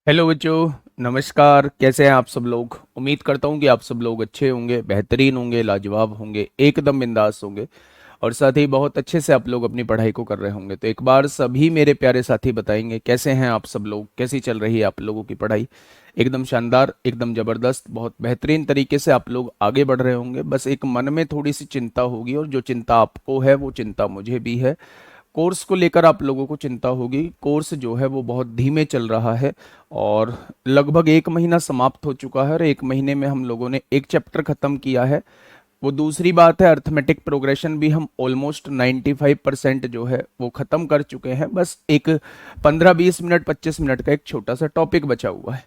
Hello बच्चों। नमस्कार। कैसे हैं आप सब लोग? उम्मीद करता हूं कि आप सब लोग अच्छे होंगे, बेहतरीन होंगे, लाजवाब होंगे, एकदम बिंदास होंगे और साथ ही बहुत अच्छे से आप लोग अपनी पढ़ाई को कर रहे होंगे। तो एक बार सभी मेरे प्यारे साथी बताएंगे कैसे हैं आप सब लोग, कैसी चल रही है आप लोगों की पढ़ाई? एकदम शानदार, एकदम ज़बरदस्त, बहुत बेहतरीन तरीके से आप लोग आगे बढ़ रहे होंगे। बस एक मन में थोड़ी सी चिंता होगी और जो चिंता आपको है वो चिंता मुझे भी है। कोर्स को लेकर आप लोगों को चिंता होगी। कोर्स जो है वो बहुत धीमे चल रहा है और लगभग एक महीना समाप्त हो चुका है और एक महीने में हम लोगों ने एक चैप्टर खत्म किया है। वो दूसरी बात है, अर्थमेटिक प्रोग्रेशन भी हम ऑलमोस्ट 95% जो है वो खत्म कर चुके हैं। बस एक 15-20 मिनट 25 मिनट का एक छोटा सा टॉपिक बचा हुआ है।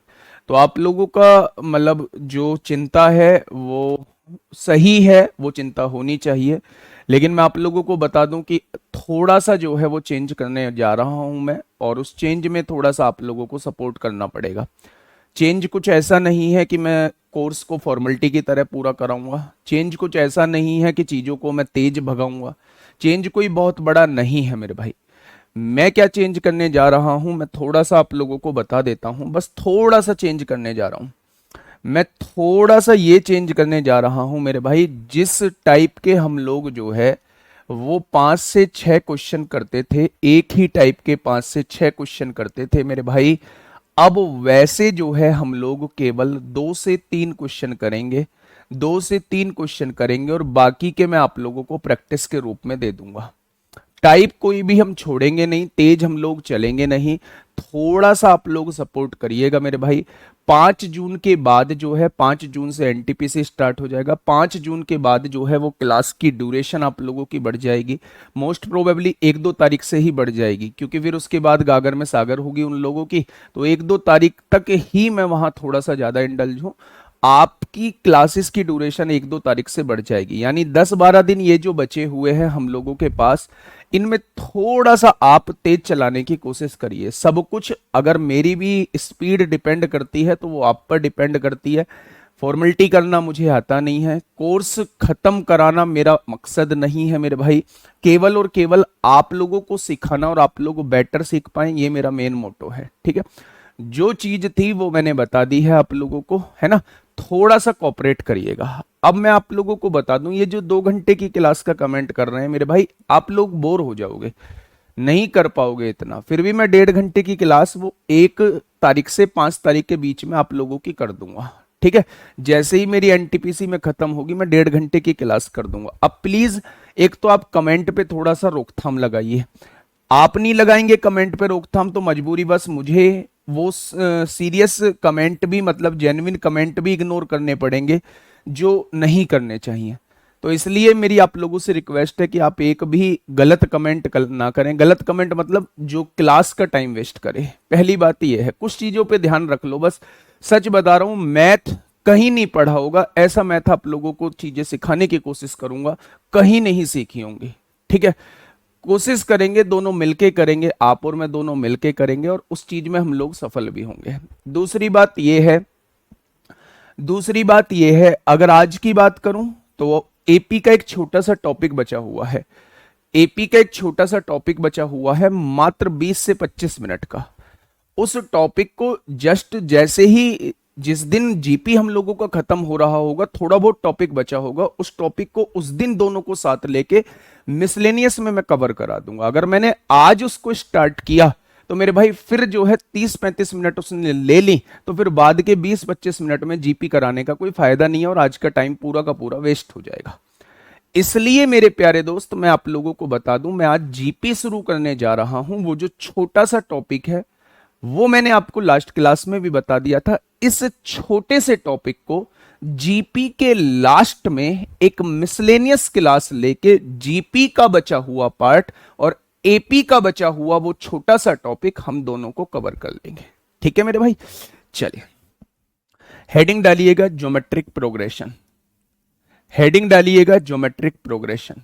तो आप लोगों का मतलब जो चिंता है वो सही है, वो चिंता होनी चाहिए। लेकिन मैं आप लोगों को बता दूं कि थोड़ा सा जो है वो चेंज करने जा रहा हूं मैं, और उस चेंज में थोड़ा सा आप लोगों को सपोर्ट करना पड़ेगा। चेंज कुछ ऐसा नहीं है कि मैं कोर्स को फॉर्मेलिटी की तरह पूरा कराऊंगा। चेंज कुछ ऐसा नहीं है कि चीज़ों को मैं तेज भगाऊंगा। चेंज कोई बहुत बड़ा नहीं है मेरे भाई। मैं क्या चेंज करने जा रहा हूं, मैं थोड़ा सा आप लोगों को बता देता हूं। बस थोड़ा सा चेंज करने जा रहा हूं। मैं थोड़ा सा ये चेंज करने जा रहा हूं मेरे भाई। जिस टाइप के हम लोग जो है वो 5 से 6 क्वेश्चन करते थे, एक ही टाइप के 5 से 6 क्वेश्चन करते थे मेरे भाई, अब वैसे जो है हम लोग केवल 2 से 3 क्वेश्चन करेंगे। 2 से 3 क्वेश्चन करेंगे और बाकी के मैं आप लोगों को प्रैक्टिस के रूप में दे दूंगा। टाइप कोई भी हम छोड़ेंगे नहीं, तेज हम लोग चलेंगे नहीं। थोड़ा सा आप लोग सपोर्ट करिएगा मेरे भाई। 5 जून के बाद जो है, 5 जून से एनटीपीसी स्टार्ट हो जाएगा। 5 जून के बाद जो है वो क्लास की ड्यूरेशन आप लोगों की बढ़ जाएगी। मोस्ट प्रोबेबली 1-2 तारीख से ही बढ़ जाएगी, क्योंकि फिर उसके बाद गागर में सागर होगी उन लोगों की। तो 1-2 तारीख तक ही मैं वहां थोड़ा सा ज्यादा इंडल्ज हूँ। आपकी क्लासेस की ड्यूरेशन 1-2 तारीख से बढ़ जाएगी, यानी 10-12 दिन ये जो बचे हुए हैं हम लोगों के पास, इनमें थोड़ा सा आप तेज चलाने की कोशिश करिए। सब कुछ अगर मेरी भी स्पीड डिपेंड करती है तो वो आप पर डिपेंड करती है। फॉर्मेलिटी करना मुझे आता नहीं है, कोर्स खत्म कराना मेरा मकसद नहीं है मेरे भाई। केवल और केवल आप लोगों को सिखाना और आप लोग बेटर सीख पाए, ये मेरा मेन मोटो है। ठीक है, जो चीज थी वो मैंने बता दी है आप लोगों को, है ना? थोड़ा सा कॉपरेट करिएगा। अब मैं आप लोगों को बता दूं, ये जो 2 घंटे की क्लास का कमेंट कर रहे हैं मेरे भाई, आप लोग बोर हो जाओगे, नहीं कर पाओगे इतना। फिर भी मैं 1.5 घंटे की क्लास वो 1 तारीख से 5 तारीख के बीच में आप लोगों की कर दूंगा। ठीक है, जैसे ही मेरी एनटीपीसी में खत्म होगी मैं 1.5 घंटे की क्लास कर दूंगा। अब प्लीज एक तो आप कमेंट पे थोड़ा सा रोकथाम लगाइए। आप नहीं लगाएंगे कमेंट पे रोकथाम तो मजबूरी बस मुझे वो सीरियस कमेंट भी, मतलब जेन्युइन कमेंट भी इग्नोर करने पड़ेंगे जो नहीं करने चाहिए। तो इसलिए मेरी आप लोगों से रिक्वेस्ट है कि आप एक भी गलत कमेंट ना करें। गलत कमेंट मतलब जो क्लास का टाइम वेस्ट करे। पहली बात यह है, कुछ चीजों पे ध्यान रख लो बस। सच बता रहा हूं, मैथ कहीं नहीं पढ़ा होगा, ऐसा मैथ आप लोगों को चीजें सिखाने की कोशिश करूंगा, कहीं नहीं सीखी होंगी। ठीक है, कोशिश करेंगे, दोनों मिलके करेंगे, आप और मैं दोनों मिलके करेंगे और उस चीज में हम लोग सफल भी होंगे। दूसरी बात यह है, दूसरी बात यह है, अगर आज की बात करूं तो एपी का एक छोटा सा टॉपिक बचा हुआ है। एपी का एक छोटा सा टॉपिक बचा हुआ है, मात्र 20 से 25 मिनट का। उस टॉपिक को जस्ट जैसे ही जिस दिन जीपी हम लोगों का खत्म हो रहा होगा, थोड़ा बहुत टॉपिक बचा होगा, उस टॉपिक को उस दिन दोनों को साथ लेके मिसलेनियस में मैं कवर करा दूंगा। अगर मैंने आज उसको स्टार्ट किया तो मेरे भाई फिर जो है 30-35 मिनट उसने ले ली, तो फिर बाद के 20-25 मिनट में जीपी कराने का कोई फायदा नहीं है और आज का टाइम पूरा का पूरा वेस्ट हो जाएगा। इसलिए मेरे प्यारे दोस्त, मैं आप लोगों को बता दूं, मैं आज जीपी शुरू करने जा रहा हूं। वो जो छोटा सा टॉपिक है वो मैंने आपको लास्ट क्लास में भी बता दिया था। इस छोटे से टॉपिक को जीपी के लास्ट में एक मिसलेनियस क्लास लेके जीपी का बचा हुआ पार्ट और एपी का बचा हुआ वो छोटा सा टॉपिक हम दोनों को कवर कर लेंगे। ठीक है मेरे भाई, चलिए हेडिंग डालिएगा ज्योमेट्रिक प्रोग्रेशन। हेडिंग डालिएगा geometric progression.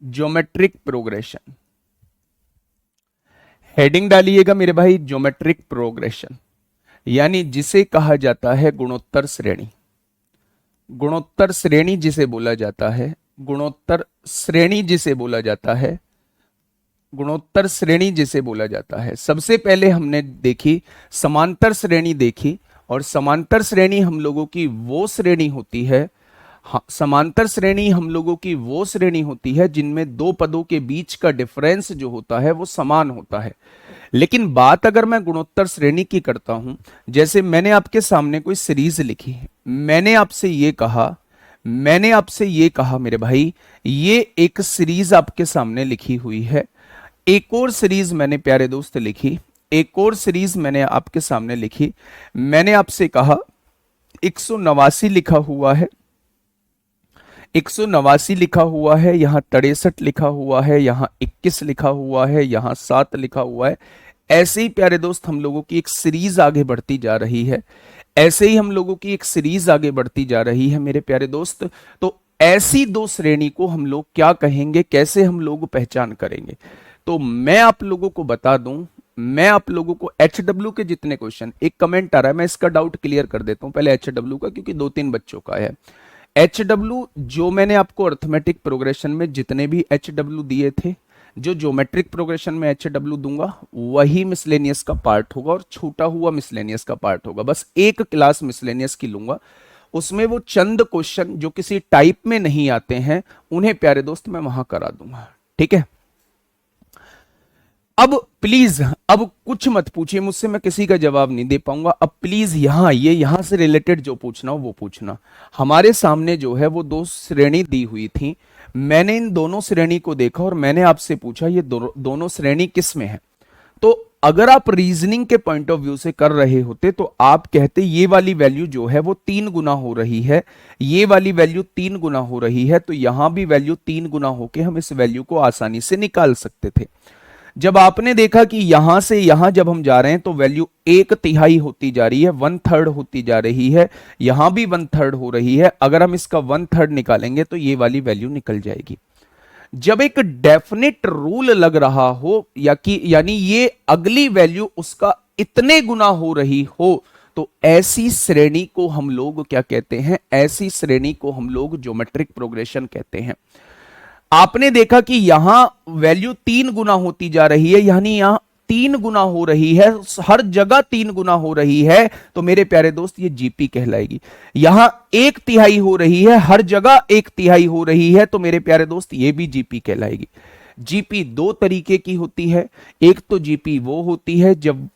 Geometric progression heading डालिएगा मेरे भाई, ज्योमेट्रिक प्रोग्रेशन, यानी जिसे कहा जाता है गुणोत्तर श्रेणी। गुणोत्तर श्रेणी जिसे बोला जाता है, गुणोत्तर श्रेणी जिसे बोला जाता है, गुणोत्तर श्रेणी जिसे बोला जाता है। सबसे पहले हमने देखी समांतर श्रेणी देखी, और समांतर श्रेणी हम लोगों की वो श्रेणी होती है, हाँ, समांतर श्रेणी हम लोगों की वो श्रेणी होती है जिनमें दो पदों के बीच का डिफरेंस जो होता है वो समान होता है। लेकिन बात अगर मैं गुणोत्तर श्रेणी की करता हूं, जैसे मैंने आपके सामने कोई सीरीज लिखी है, मैंने आपसे ये कहा मेरे भाई, ये एक सीरीज आपके सामने लिखी हुई है। एक और सीरीज मैंने प्यारे दोस्त लिखी, एक और सीरीज मैंने आपके सामने लिखी। मैंने आपसे कहा 189 लिखा हुआ है, 189 लिखा हुआ है, यहां 63 लिखा हुआ है, यहां 21 लिखा हुआ है, यहां 7 लिखा हुआ है। ऐसे ही प्यारे दोस्त हम लोगों की एक सीरीज आगे बढ़ती जा रही है, ऐसे ही हम लोगों की एक सीरीज आगे बढ़ती जा रही है मेरे प्यारे दोस्त। तो ऐसी दो श्रेणी को हम लोग क्या कहेंगे, कैसे हम लोग पहचान करेंगे? तो मैं आप लोगों को बता दूं, मैं आप लोगों को HW के जितने क्वेश्चन, एक कमेंट आ रहा है, मैं इसका डाउट क्लियर कर देता हूं पहले HW का, क्योंकि 2-3 बच्चों का है। HW जो मैंने आपको अर्थमेटिक प्रोग्रेशन में जितने भी HW दिए थे, जो ज्योमेट्रिक प्रोग्रेशन में HW दूंगा वही मिसलेनियस का पार्ट होगा, और छूटा हुआ मिसलेनियस का पार्ट होगा। बस एक क्लास मिसलेनियस की लूंगा, उसमें वो चंद क्वेश्चन जो किसी टाइप में नहीं आते हैं उन्हें प्यारे दोस्त मैं वहां करा दूंगा, ठीक है। अब प्लीज, अब कुछ मत पूछिए मुझसे, मैं किसी का जवाब नहीं दे पाऊंगा। अब प्लीज यहां से रिलेटेड जो पूछना हो वो पूछना। हमारे सामने जो है वो दो श्रेणी दी हुई थी, मैंने इन दोनों श्रेणी को देखा और मैंने आपसे पूछा ये दोनों श्रेणी किस में है। तो अगर आप रीजनिंग के पॉइंट ऑफ व्यू से कर रहे होते तो आप कहते ये वाली वैल्यू जो है वो 3 गुना हो रही है, ये वाली वैल्यू 3 गुना हो रही है, तो यहां भी वैल्यू 3 गुना होके हम इस वैल्यू को आसानी से निकाल सकते थे। जब आपने देखा कि यहां से यहां जब हम जा रहे हैं तो वैल्यू 1/3 होती जा रही है, 1/3 होती जा रही है, यहां भी 1/3 हो रही है, अगर हम इसका 1/3 निकालेंगे तो ये वाली वैल्यू निकल जाएगी। जब एक डेफिनेट रूल लग रहा हो, या कि यानी ये अगली वैल्यू उसका इतने गुना हो रही हो, तो ऐसी श्रेणी को हम लोग क्या कहते हैं, ऐसी श्रेणी को हम लोग ज्योमेट्रिक प्रोग्रेशन कहते हैं। आपने देखा कि यहां वैल्यू 3 गुना होती जा रही है, यानी यहां 3 गुना हो रही है, हर जगह 3 गुना हो रही है, तो मेरे प्यारे दोस्त ये जीपी कहलाएगी। यहां 1/3 हो रही है, हर जगह 1/3 हो रही है, तो मेरे प्यारे दोस्त ये भी जीपी कहलाएगी। जीपी दो तरीके की होती है, एक तो जीपी वो होती है जब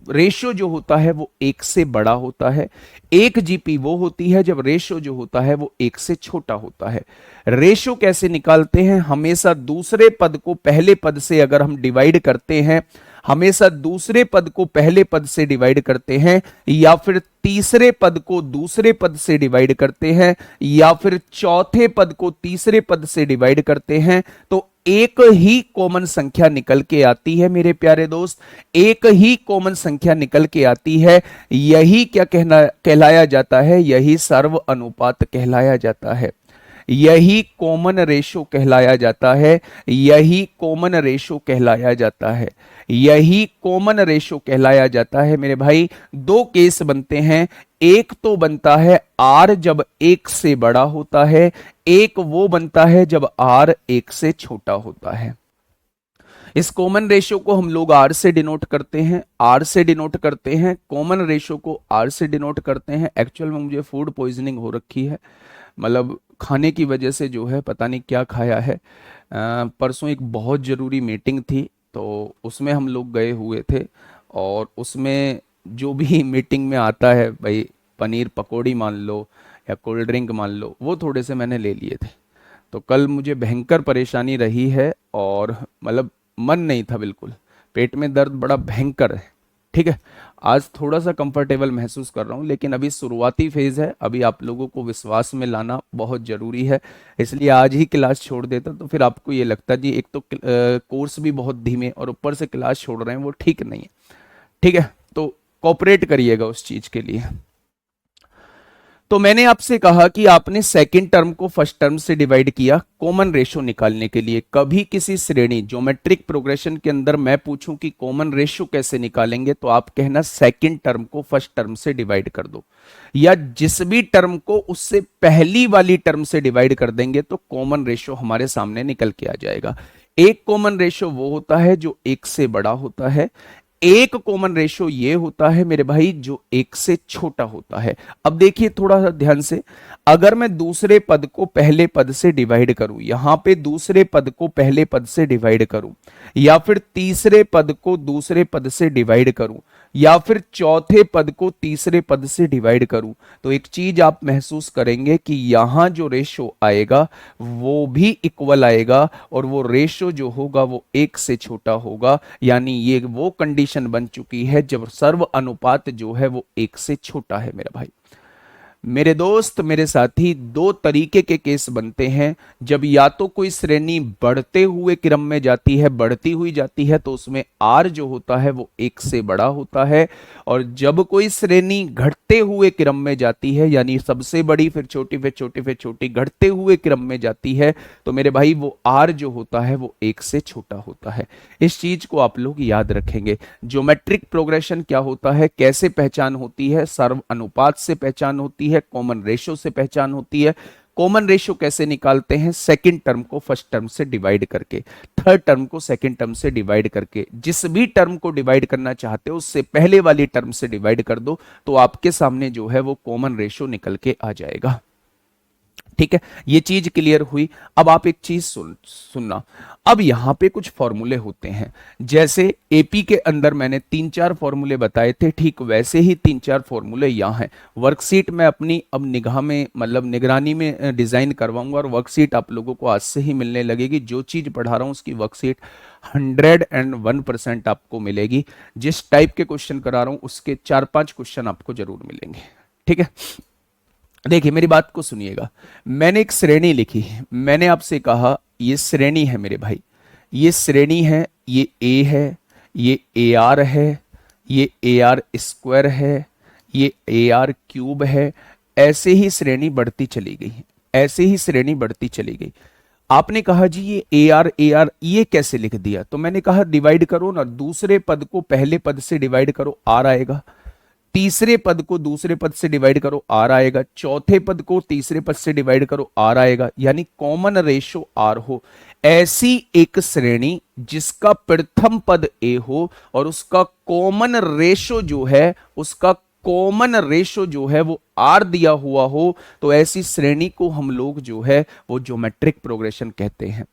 रेशो जो होता है वो 1 से बड़ा होता है, एक जीपी वो होती है जब रेशो जो होता है वो 1 से छोटा होता है। रेशो कैसे निकालते हैं, हमेशा दूसरे पद को पहले पद से अगर हम डिवाइड करते हैं, हमेशा दूसरे पद को पहले पद से डिवाइड करते हैं, या फिर तीसरे पद को दूसरे पद से डिवाइड करते हैं, या फिर चौथे पद को तीसरे पद से डिवाइड करते हैं, तो एक ही कॉमन संख्या निकल के आती है मेरे प्यारे दोस्त, एक ही कॉमन संख्या निकल के आती है। यही क्या कहलाया जाता है, यही सर्व अनुपात कहलाया जाता है, यही कॉमन रेशो कहलाया जाता है, यही कॉमन रेशो कहलाया जाता है, यही कॉमन रेशो कहलाया जाता है मेरे भाई। दो केस बनते हैं, एक तो बनता है आर जब 1 से बड़ा होता है, एक वो बनता है जब आर 1 से छोटा होता है। इस कॉमन रेशो को हम लोग आर से डिनोट करते हैं, आर से डिनोट करते हैं, कॉमन रेशो को आर से डिनोट करते हैं। एक्चुअल में मुझे फूड पॉइजनिंग हो रखी है, मतलब खाने की वजह से जो है पता नहीं क्या खाया है। परसों एक बहुत ज़रूरी मीटिंग थी तो उसमें हम लोग गए हुए थे, और उसमें जो भी मीटिंग में आता है भाई, पनीर पकौड़ी मान लो या कोल्ड ड्रिंक मान लो, वो थोड़े से मैंने ले लिए थे। तो कल मुझे भयंकर परेशानी रही है, और मतलब मन नहीं था बिल्कुल, पेट में दर्द बड़ा भयंकर है, ठीक है। आज थोड़ा सा कंफर्टेबल महसूस कर रहा हूँ, लेकिन अभी शुरुआती फेज है, अभी आप लोगों को विश्वास में लाना बहुत ज़रूरी है, इसलिए आज ही क्लास छोड़ देता तो फिर आपको ये लगता जी एक तो कोर्स भी बहुत धीमे और ऊपर से क्लास छोड़ रहे हैं, वो ठीक नहीं है, ठीक है। तो कोऑपरेट करिएगा उस चीज़ के लिए। तो मैंने आपसे कहा कि आपने सेकंड टर्म को फर्स्ट टर्म से डिवाइड किया कॉमन रेशो निकालने के लिए। कभी किसी श्रेणी ज्योमेट्रिक प्रोग्रेशन के अंदर मैं पूछूं कि कॉमन रेशो कैसे निकालेंगे, तो आप कहना सेकंड टर्म को फर्स्ट टर्म से डिवाइड कर दो, या जिस भी टर्म को उससे पहली वाली टर्म से डिवाइड कर देंगे तो कॉमन रेशो हमारे सामने निकल के आ जाएगा। एक कॉमन रेशो वो होता है जो एक से बड़ा होता है, एक कॉमन रेशो ये होता है मेरे भाई जो एक से छोटा होता है। अब देखिए थोड़ा सा ध्यान से, अगर मैं दूसरे पद को पहले पद से डिवाइड करूं, यहां पे दूसरे पद को पहले पद से डिवाइड करूं, या फिर तीसरे पद को दूसरे पद से डिवाइड करूं, या फिर चौथे पद को तीसरे पद से डिवाइड करूं, तो एक चीज आप महसूस करेंगे कि यहां जो रेशो आएगा वो भी इक्वल आएगा, और वो रेशो जो होगा वो एक से छोटा होगा। यानी ये वो कंडीशन बन चुकी है जब सर्व अनुपात जो है वो एक से छोटा है मेरा भाई। मेरे दोस्त मेरे साथी, दो तरीके के केस बनते हैं। जब या तो कोई श्रेणी बढ़ते हुए क्रम में जाती है, बढ़ती हुई जाती है, तो उसमें आर जो होता है वो एक से बड़ा होता है, और जब कोई श्रेणी घटते हुए क्रम में जाती है, यानी सबसे बड़ी फिर छोटी फिर छोटी फिर छोटी घटते हुए क्रम में जाती है, तो मेरे भाई वो आर जो होता है वो एक से छोटा होता है। इस चीज को आप लोग याद रखेंगे। ज्योमेट्रिक प्रोग्रेशन क्या होता है, कैसे पहचान होती है, सर्व अनुपात से पहचान होती है, कॉमन रेशो से पहचान होती है। कॉमन रेशो कैसे निकालते हैं, सेकंड टर्म को फर्स्ट टर्म से डिवाइड करके, थर्ड टर्म को सेकंड टर्म से डिवाइड करके, जिस भी टर्म को डिवाइड करना चाहते हो उससे पहले वाली टर्म से डिवाइड कर दो, तो आपके सामने जो है वो कॉमन रेशो निकल के आ जाएगा। ठीक है, ये चीज क्लियर हुई। अब आप एक चीज सुनना, अब यहां पे कुछ फॉर्मूले होते हैं, जैसे एपी के अंदर मैंने 3-4 फॉर्मूले बताए थे, ठीक वैसे ही 3-4 फॉर्मूले यहाँ हैं। वर्कशीट में अपनी अब निगाह में मतलब निगरानी में डिजाइन करवाऊंगा, और वर्कशीट आप लोगों को आज से ही मिलने लगेगी। जो चीज पढ़ा रहा हूं उसकी वर्कशीट 101% आपको मिलेगी। जिस टाइप के क्वेश्चन करा रहा हूं उसके 4-5 क्वेश्चन आपको जरूर मिलेंगे। ठीक है, देखिए मेरी बात को सुनिएगा। मैंने एक श्रेणी लिखी, मैंने आपसे कहा ये श्रेणी है मेरे भाई, ये श्रेणी है, ये ए है, ये ए आर है, ये ए आर स्क्वायर है, ये ए आर क्यूब है। ऐसे ही श्रेणी बढ़ती चली गई, ऐसे ही श्रेणी बढ़ती चली गई। आपने कहा जी ये ए आर ये कैसे लिख दिया, तो मैंने कहा डिवाइड करो ना, दूसरे पद को पहले पद से डिवाइड करो, आर आएगा। तीसरे पद को दूसरे पद से डिवाइड करो, आर आएगा। चौथे पद को तीसरे पद से डिवाइड करो, आर आएगा। यानी कॉमन रेशो आर हो, ऐसी एक श्रेणी जिसका प्रथम पद ए हो और उसका कॉमन रेशो जो है, उसका कॉमन रेशो जो है वो आर दिया हुआ हो, तो ऐसी श्रेणी को हम लोग जो है वो ज्योमेट्रिक प्रोग्रेशन कहते हैं।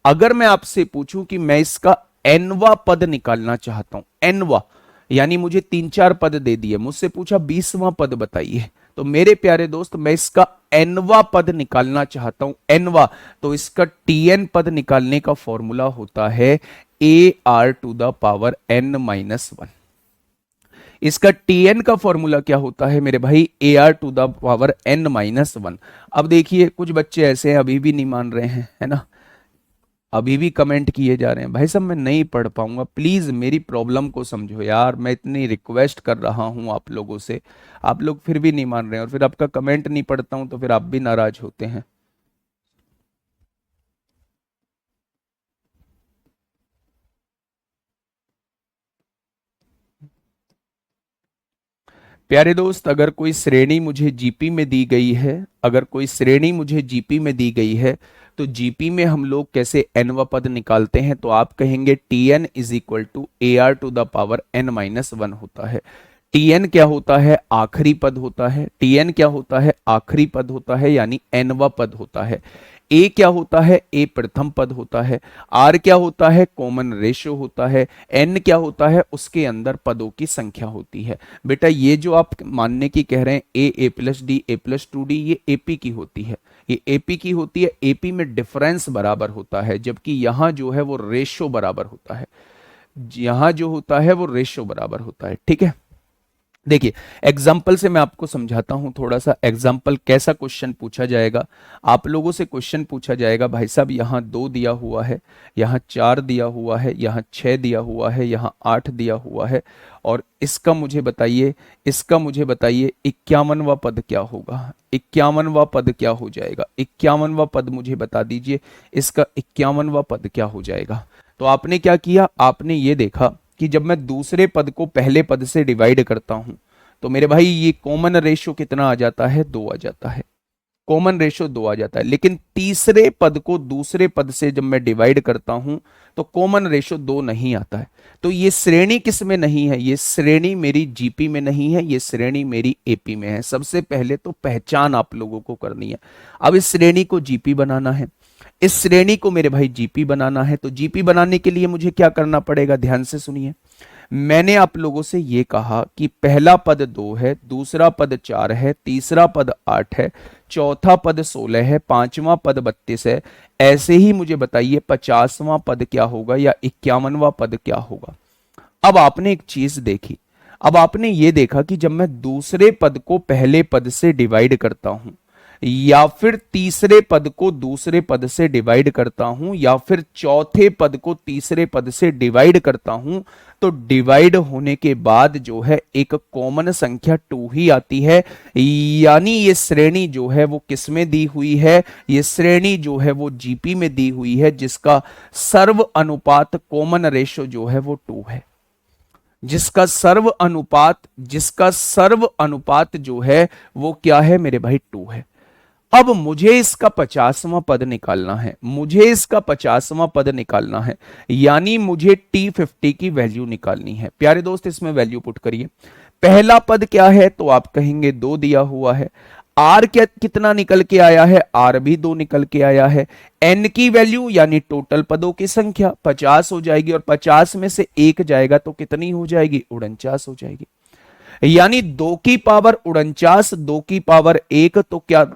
अगर मैं आपसे पूछूं कि मैं इसका एनवा पद निकालना चाहता हूं, एनवा यानी मुझे 3-4 पद दे दिए, मुझसे पूछा 20वां पद बताइए, तो मेरे प्यारे दोस्त मैं इसका एनवा पद निकालना चाहता हूं, एनवा, तो इसका टीएन पद निकालने का फॉर्मूला होता है A R to the power N minus 1। इसका टीएन का फॉर्मूला क्या होता है मेरे भाई, A R to the power N minus 1। अब देखिए कुछ बच्चे ऐसे हैं अभी भी नहीं मान रहे हैं, है ना, अभी भी कमेंट किए जा रहे हैं, भाई साहब मैं नहीं पढ़ पाऊंगा, प्लीज मेरी प्रॉब्लम को समझो यार, मैं इतनी रिक्वेस्ट कर रहा हूं आप लोगों से, आप लोग फिर भी नहीं मान रहे हैं, और फिर आपका कमेंट नहीं पढ़ता हूं तो फिर आप भी नाराज होते हैं। प्यारे दोस्त, अगर कोई श्रेणी मुझे जीपी में दी गई है, अगर कोई श्रेणी मुझे जीपी में दी गई है, तो जीपी में हम लोग कैसे एनवा पद निकालते हैं, तो आप कहेंगे T N is equal to A R to the power N minus 1 होता है। टीएन क्या होता है, आखिरी पद होता है। टीएन क्या होता है, आखिरी पद होता है, यानी एनवा पद होता है। ए क्या होता है, ए प्रथम पद होता है। आर क्या होता है, कॉमन रेशियो होता है। एन क्या होता है, उसके अंदर पदों की संख्या होती है। बेटा ये जो आप मानने की कह रहे हैं A plus D A plus 2d, ये एपी की होती है, ये एपी की होती है। एपी में डिफरेंस बराबर होता है, जबकि यहां जो है वो रेशो बराबर होता है, यहां जो होता है वो रेशो बराबर होता है। ठीक है, देखिए एग्जाम्पल से मैं आपको समझाता हूं थोड़ा सा। एग्जाम्पल कैसा क्वेश्चन पूछा जाएगा, आप लोगों से क्वेश्चन पूछा जाएगा, भाई साहब यहाँ 2 दिया हुआ है, यहाँ 4 दिया हुआ है, यहाँ 6 दिया हुआ है, यहाँ 8 दिया हुआ है, और इसका मुझे बताइए, इसका मुझे बताइए 51वां पद क्या होगा, 51वां पद क्या हो जाएगा, 51वां पद मुझे बता दीजिए, इसका 51वां पद क्या हो जाएगा। तो आपने क्या किया, आपने ये देखा कि जब मैं दूसरे पद को पहले पद से डिवाइड करता हूं, तो मेरे भाई ये कॉमन रेशियो कितना आ जाता है, 2 आ जाता है। कॉमन रेशो 2 आ जाता है। लेकिन तीसरे पद को दूसरे पद से जब मैं डिवाइड करता हूं तो कॉमन रेशो 2 नहीं आता है। तो ये श्रेणी किस में नहीं है? ये श्रेणी मेरी जीपी में नहीं है, ये श्रेणी मेरी एपी में है। सबसे पहले तो पहचान आप लोगों को करनी है। अब इस श्रेणी को जीपी बनाना है, इस श्रेणी को मेरे भाई जीपी बनाना है। तो जीपी बनाने के लिए मुझे क्या करना पड़ेगा? ध्यान से सुनिए। मैंने आप लोगों से यह कहा कि पहला पद 2 है, दूसरा पद 4 है, तीसरा पद 8 है, चौथा पद 16 है, पांचवा पद 32 है। ऐसे ही मुझे बताइए 50वां पद क्या होगा या 51वां पद क्या होगा? अब आपने एक चीज देखी, अब आपने ये देखा कि जब मैं दूसरे पद को पहले पद से डिवाइड करता हूं या फिर तीसरे पद को दूसरे पद से डिवाइड करता हूं या फिर चौथे पद को तीसरे पद से डिवाइड करता हूं, तो डिवाइड होने के बाद जो है एक कॉमन संख्या 2 ही आती है। यानी ये श्रेणी जो है वो किस में दी हुई है? ये श्रेणी जो है वो जीपी में दी हुई है, जिसका सर्व अनुपात कॉमन रेशो जो है वो 2 है। जिसका सर्व अनुपात जो है वो क्या है मेरे भाई? 2 है। अब मुझे इसका 50वां पद निकालना है, यानी मुझे T50 की वैल्यू निकालनी है। प्यारे दोस्त इसमें वैल्यू पुट करिए। पहला पद क्या है? तो आप कहेंगे 2 दिया हुआ है। R क्या कितना निकल के आया है? R भी 2 निकल के आया है। N की वैल्यू यानी टोटल पदों की संख्या 50 हो जाएगी, और 50 में से 1 जाएगा तो कितनी हो जाएगी? 49 हो जाएगी। यानी 2 की पावर 49, 2 की पावर 1, तो क्या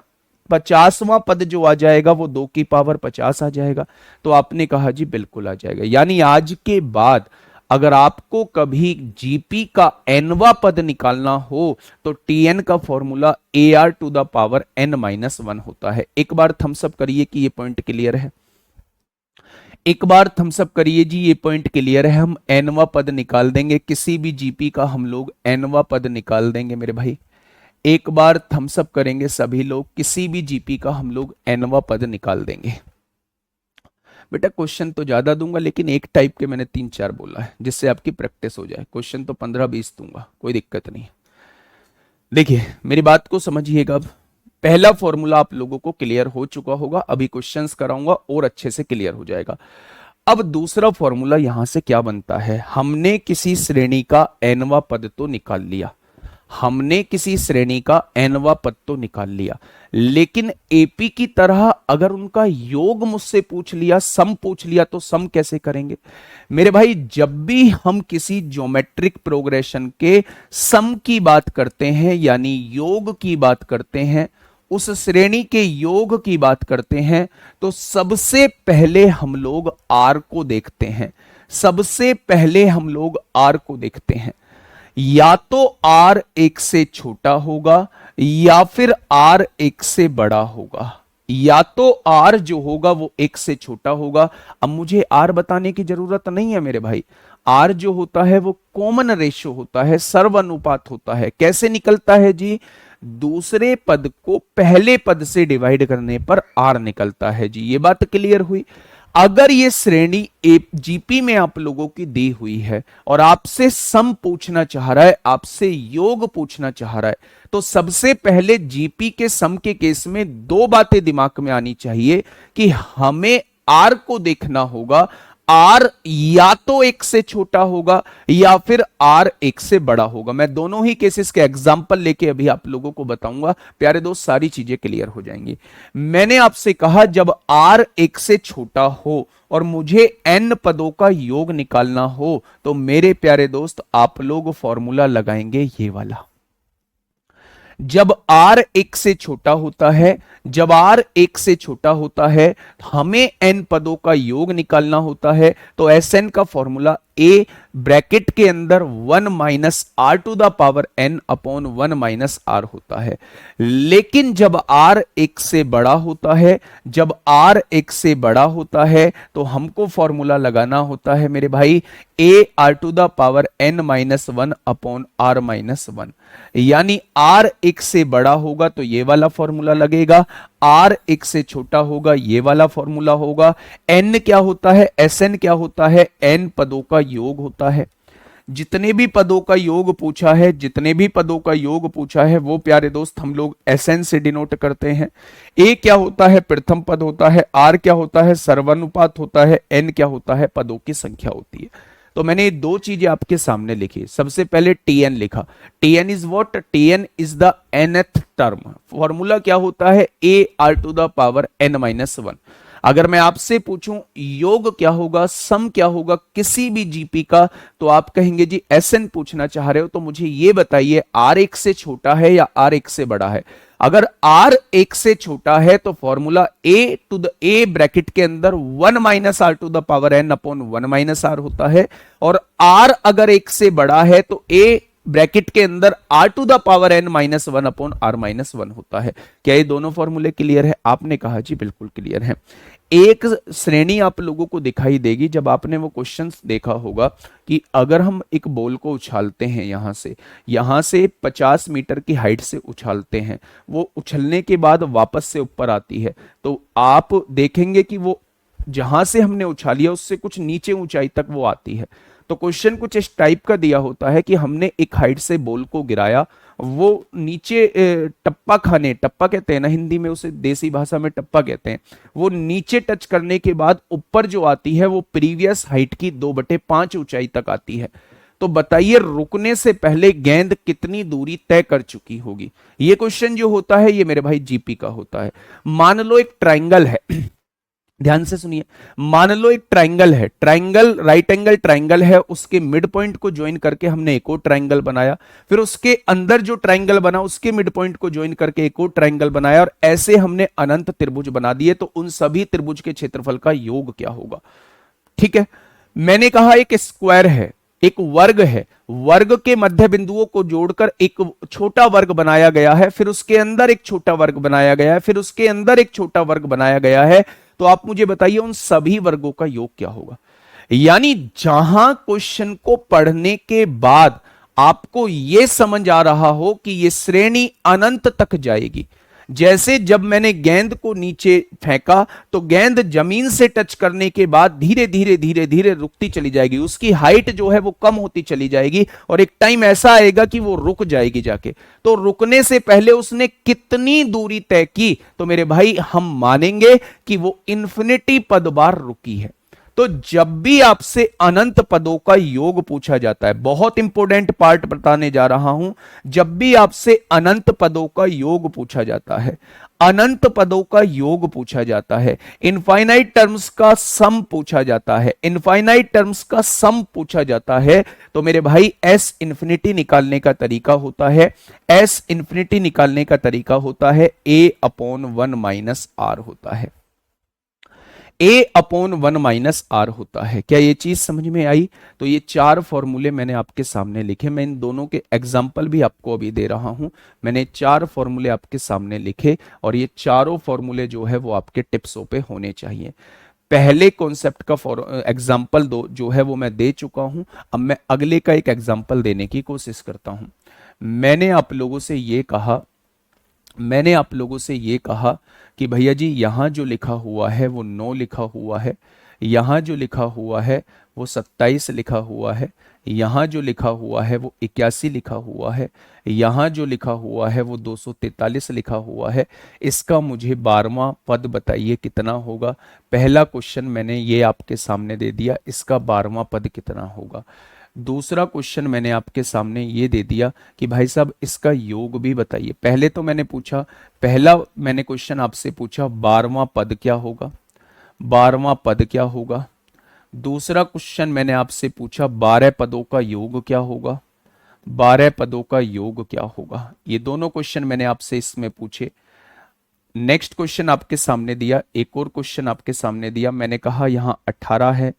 50वां पद जो आ जाएगा वो 2 की पावर 50 आ जाएगा। तो आपने कहा जी बिल्कुल आ जाएगा। यानी आज के बाद अगर आपको कभी जीपी का एनवा पद निकालना हो तो टीएन का formula AR to the power n-1 होता है। एक बार थम्सअप करिए कि ये पॉइंट क्लियर है। एक बार थम्सअप करिए जी, ये पॉइंट क्लियर है। हम एनवा पद निकाल देंगे, किसी भी जीपी का हम लोग एनवा पद निकाल देंगे मेरे भाई। एक बार थम्सअप करेंगे सभी लोग, किसी भी जीपी का हम लोग एनवा पद निकाल देंगे। बेटा क्वेश्चन तो ज्यादा दूंगा, लेकिन एक टाइप के मैंने 3-4 बोला है जिससे आपकी प्रैक्टिस हो जाए। क्वेश्चन तो 15-20 दूंगा, कोई दिक्कत नहीं। देखिए मेरी बात को समझिएगा। अब पहला फॉर्मूला आप लोगों को क्लियर हो चुका होगा, अभी क्वेश्चंस कराऊंगा और अच्छे से क्लियर हो जाएगा। अब दूसरा फॉर्मूला यहां से क्या बनता है? हमने किसी श्रेणी का एनवा पद तो निकाल लिया, हमने किसी श्रेणी का एनवा पद तो निकाल लिया, लेकिन एपी की तरह अगर उनका योग मुझसे पूछ लिया, सम पूछ लिया, तो सम कैसे करेंगे मेरे भाई? जब भी हम किसी ज्योमेट्रिक प्रोग्रेशन के सम की बात करते हैं यानी योग की बात करते हैं, उस श्रेणी के योग की बात करते हैं, तो सबसे पहले हम लोग आर को देखते हैं। सबसे पहले हम लोग आर को देखते हैं। या तो आर 1 से छोटा होगा या फिर आर 1 से बड़ा होगा। या तो आर जो होगा वो 1 से छोटा होगा। अब मुझे आर बताने की जरूरत नहीं है मेरे भाई। आर जो होता है वो कॉमन रेशियो होता है, सर्वानुपात होता है। कैसे निकलता है जी? दूसरे पद को पहले पद से डिवाइड करने पर आर निकलता है जी। ये बात क्लियर हुई। अगर ये श्रेणी जीपी में आप लोगों की दी हुई है और आपसे सम पूछना चाह रहा है, आपसे योग पूछना चाह रहा है, तो सबसे पहले जीपी के सम के केस में 2 बातें दिमाग में आनी चाहिए कि हमें आर को देखना होगा। आर या तो 1 से छोटा होगा या फिर आर 1 से बड़ा होगा। मैं दोनों ही केसेस के एग्जांपल लेके अभी आप लोगों को बताऊंगा। प्यारे दोस्त सारी चीजें क्लियर हो जाएंगी। मैंने आपसे कहा जब आर 1 से छोटा हो और मुझे n पदों का योग निकालना हो, तो मेरे प्यारे दोस्त आप लोग फॉर्मूला लगाएंगे ये वाला। जब r 1 से छोटा होता है, जब r 1 से छोटा होता है, हमें n पदों का योग निकालना होता है, तो Sn का फॉर्मूला a ब्रैकेट के अंदर 1 minus R to the power n upon 1 minus R होता है। लेकिन जब r 1 से बड़ा होता है, जब r 1 से बड़ा होता है, तो हमको फॉर्मूला लगाना होता है मेरे भाई a r to the power n minus 1 upon r minus 1। यानी r 1 से बड़ा होगा तो ये वाला फॉर्मूला लगेगा, r 1 से छोटा होगा ये वाला फॉर्मूला होगा। n क्या होता है? Sn क्या होता है? n पदों का योग होता है। जितने भी पदों का योग पूछा है, जितने भी पदों का योग पूछा है, वो प्यारे दोस्त हम लोग एसएन से डिनोट करते हैं। ए क्या होता है? प्रथम पद होता है। आर क्या होता है? सर्वानुपात होता है। एन क्या होता है? पदों की संख्या होती है। तो मैंने ये दो चीजें आपके सामने लिखी। सबसे पहले टीएन लिखा। TN is what? TN is the nth term. Formula क्या होता है? A R to the power N minus one. अगर मैं आपसे पूछूं योग क्या होगा, सम क्या होगा किसी भी जीपी का, तो आप कहेंगे जी एसएन पूछना चाह रहे हो, तो मुझे ये बताइए आर एक से छोटा है या आर एक से बड़ा है। अगर आर एक से छोटा है तो formula A to the A bracket के अंदर one minus R to the power N upon one minus R होता है, और आर अगर एक से बड़ा है तो ए ब्रैकेट के अंदर R to the power N minus one upon R minus one होता है। क्या ये दोनों फॉर्मूले क्लियर है? आपने कहा जी बिल्कुल क्लियर है। एक श्रेणी आप लोगों को दिखाई देगी जब आपने वो क्वेश्चंस देखा होगा कि अगर हम एक बॉल को उछालते हैं यहां से 50 मीटर की हाइट से उछालते हैं, वो उछलने के बाद वापस से ऊपर आती है, तो आप देखेंगे कि वो जहां से हमने उछालिया उससे कुछ नीचे ऊंचाई तक वो आती है। तो क्वेश्चन कुछ इस टाइप का दिया होता है कि हमने एक हाइट से बॉल को गिराया, वो नीचे टप्पा खाने, टप्पा कहते हैं ना हिंदी में उसे, देसी भाषा में टप्पा कहते हैं, वो नीचे टच करने के बाद ऊपर जो आती है वो प्रीवियस हाइट की 2/5 ऊंचाई तक आती है। तो बताइए रुकने से पहले गेंद कितनी दूरी तय कर चुकी होगी। ये क्वेश्चन जो होता है ये मेरे भाई जीपी का होता है। मान लो एक ट्राइंगल है, ध्यान से सुनिए, मान लो एक ट्राइंगल है, ट्राइंगल राइट एंगल ट्राइंगल है, उसके मिड पॉइंट को ज्वाइन करके हमने एक और ट्राइंगल बनाया, फिर उसके अंदर जो ट्राइंगल बना उसके मिड पॉइंट को ज्वाइन करके एक और ट्राइंगल बनाया, और ऐसे हमने अनंत त्रिभुज बना दिए। तो उन सभी त्रिभुज के क्षेत्रफल का योग क्या होगा? ठीक है, मैंने कहा एक स्क्वायर है, एक वर्ग है, वर्ग के मध्य बिंदुओं को जोड़कर एक छोटा वर्ग बनाया गया है, फिर उसके अंदर एक छोटा वर्ग बनाया गया है, फिर उसके अंदर एक छोटा वर्ग बनाया गया है। तो आप मुझे बताइए उन सभी वर्गों का योग क्या होगा। यानी जहां क्वेश्चन को पढ़ने के बाद आपको यह समझ आ रहा हो कि यह श्रेणी अनंत तक जाएगी, जैसे जब मैंने गेंद को नीचे फेंका तो गेंद जमीन से टच करने के बाद धीरे धीरे धीरे धीरे रुकती चली जाएगी, उसकी हाइट जो है वो कम होती चली जाएगी, और एक टाइम ऐसा आएगा कि वो रुक जाएगी जाके। तो रुकने से पहले उसने कितनी दूरी तय की, तो मेरे भाई हम मानेंगे कि वो इन्फिनिटी पद बार रुकी है। तो जब भी आपसे अनंत पदों का योग पूछा जाता है, बहुत इंपॉर्टेंट पार्ट बताने जा रहा हूं, जब भी आपसे अनंत पदों का योग पूछा जाता है, अनंत पदों का योग पूछा जाता है, इनफाइनाइट टर्म्स का सम पूछा जाता है, इनफाइनाइट टर्म्स का सम पूछा जाता है, तो मेरे भाई एस इंफिनिटी निकालने का तरीका होता है, एस इंफिनिटी निकालने का तरीका होता है ए अपॉन वन माइनस आर होता है, ए अपॉन वन माइनस आर होता है। क्या ये चीज समझ में आई? तो ये चार फॉर्मूले मैंने आपके सामने लिखे, मैं इन दोनों के एग्जाम्पल भी आपको अभी दे रहा हूं। मैंने चार फॉर्मूले आपके सामने लिखे, और ये चारों फॉर्मूले जो है वो आपके टिप्सों पे होने चाहिए। पहले कॉन्सेप्ट का एग्जाम्पल दो जो है वो मैं दे चुका हूं, अब मैं अगले का एक एग्जाम्पल देने की कोशिश करता हूं। मैंने आप लोगों से ये कहा कि भैया जी यहां जो लिखा हुआ है वो 9 लिखा हुआ है, यहां जो लिखा हुआ है वो 27 लिखा हुआ है, यहां जो लिखा हुआ है वो 81 लिखा हुआ है, यहां जो लिखा हुआ है वो 243 लिखा हुआ है। इसका मुझे 12वां पद बताइए कितना होगा। पहला क्वेश्चन मैंने ये आपके सामने दे दिया, इसका 12वां पद कितना होगा। दूसरा क्वेश्चन मैंने आपके सामने ये दे दिया कि भाई साहब इसका योग भी बताइए। पहला मैंने क्वेश्चन आपसे पूछा 12वां पद क्या होगा, 12वां पद क्या होगा। दूसरा क्वेश्चन मैंने आपसे पूछा 12 पदों का योग क्या होगा, 12 पदों का योग क्या होगा। ये दोनों क्वेश्चन मैंने आपसे इसमें पूछे। नेक्स्ट क्वेश्चन आपके सामने दिया, एक और क्वेश्चन आपके सामने दिया, मैंने कहा यहाँ 18 है,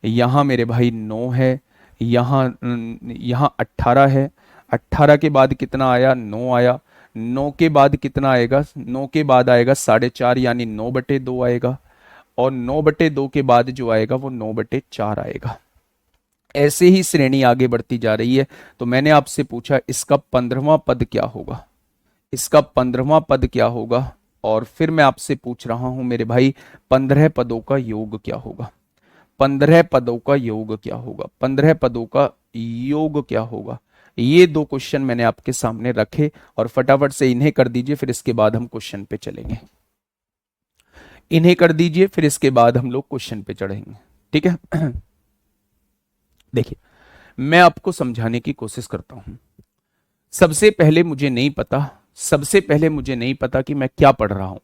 यहाँ मेरे भाई 9 है, यहाँ 18 है, 18 के बाद कितना आया, 9 आया, 9 के बाद कितना आएगा, 9 के बाद आएगा 4.5 यानी 9/2 आएगा, और 9/2 के बाद जो आएगा वो 9/4 आएगा। ऐसे ही श्रेणी आगे बढ़ती जा रही है। तो मैंने आपसे पूछा इसका 15वां पद क्या होगा, इसका 15वां पद क्या होगा, और फिर मैं आपसे पूछ रहा हूं मेरे भाई 15 पदों का योग क्या होगा, 15 पदों का योग क्या होगा। 15 पदों का योग क्या होगा। ये दो क्वेश्चन मैंने आपके सामने रखे और फटाफट से इन्हें कर दीजिए, फिर इसके बाद हम क्वेश्चन पे चलेंगे। इन्हें कर दीजिए, फिर इसके बाद हम लोग क्वेश्चन पे चढ़ेंगे, ठीक है। देखिए, मैं आपको समझाने की कोशिश करता हूं। सबसे पहले मुझे नहीं पता कि मैं क्या पढ़ रहा हूं।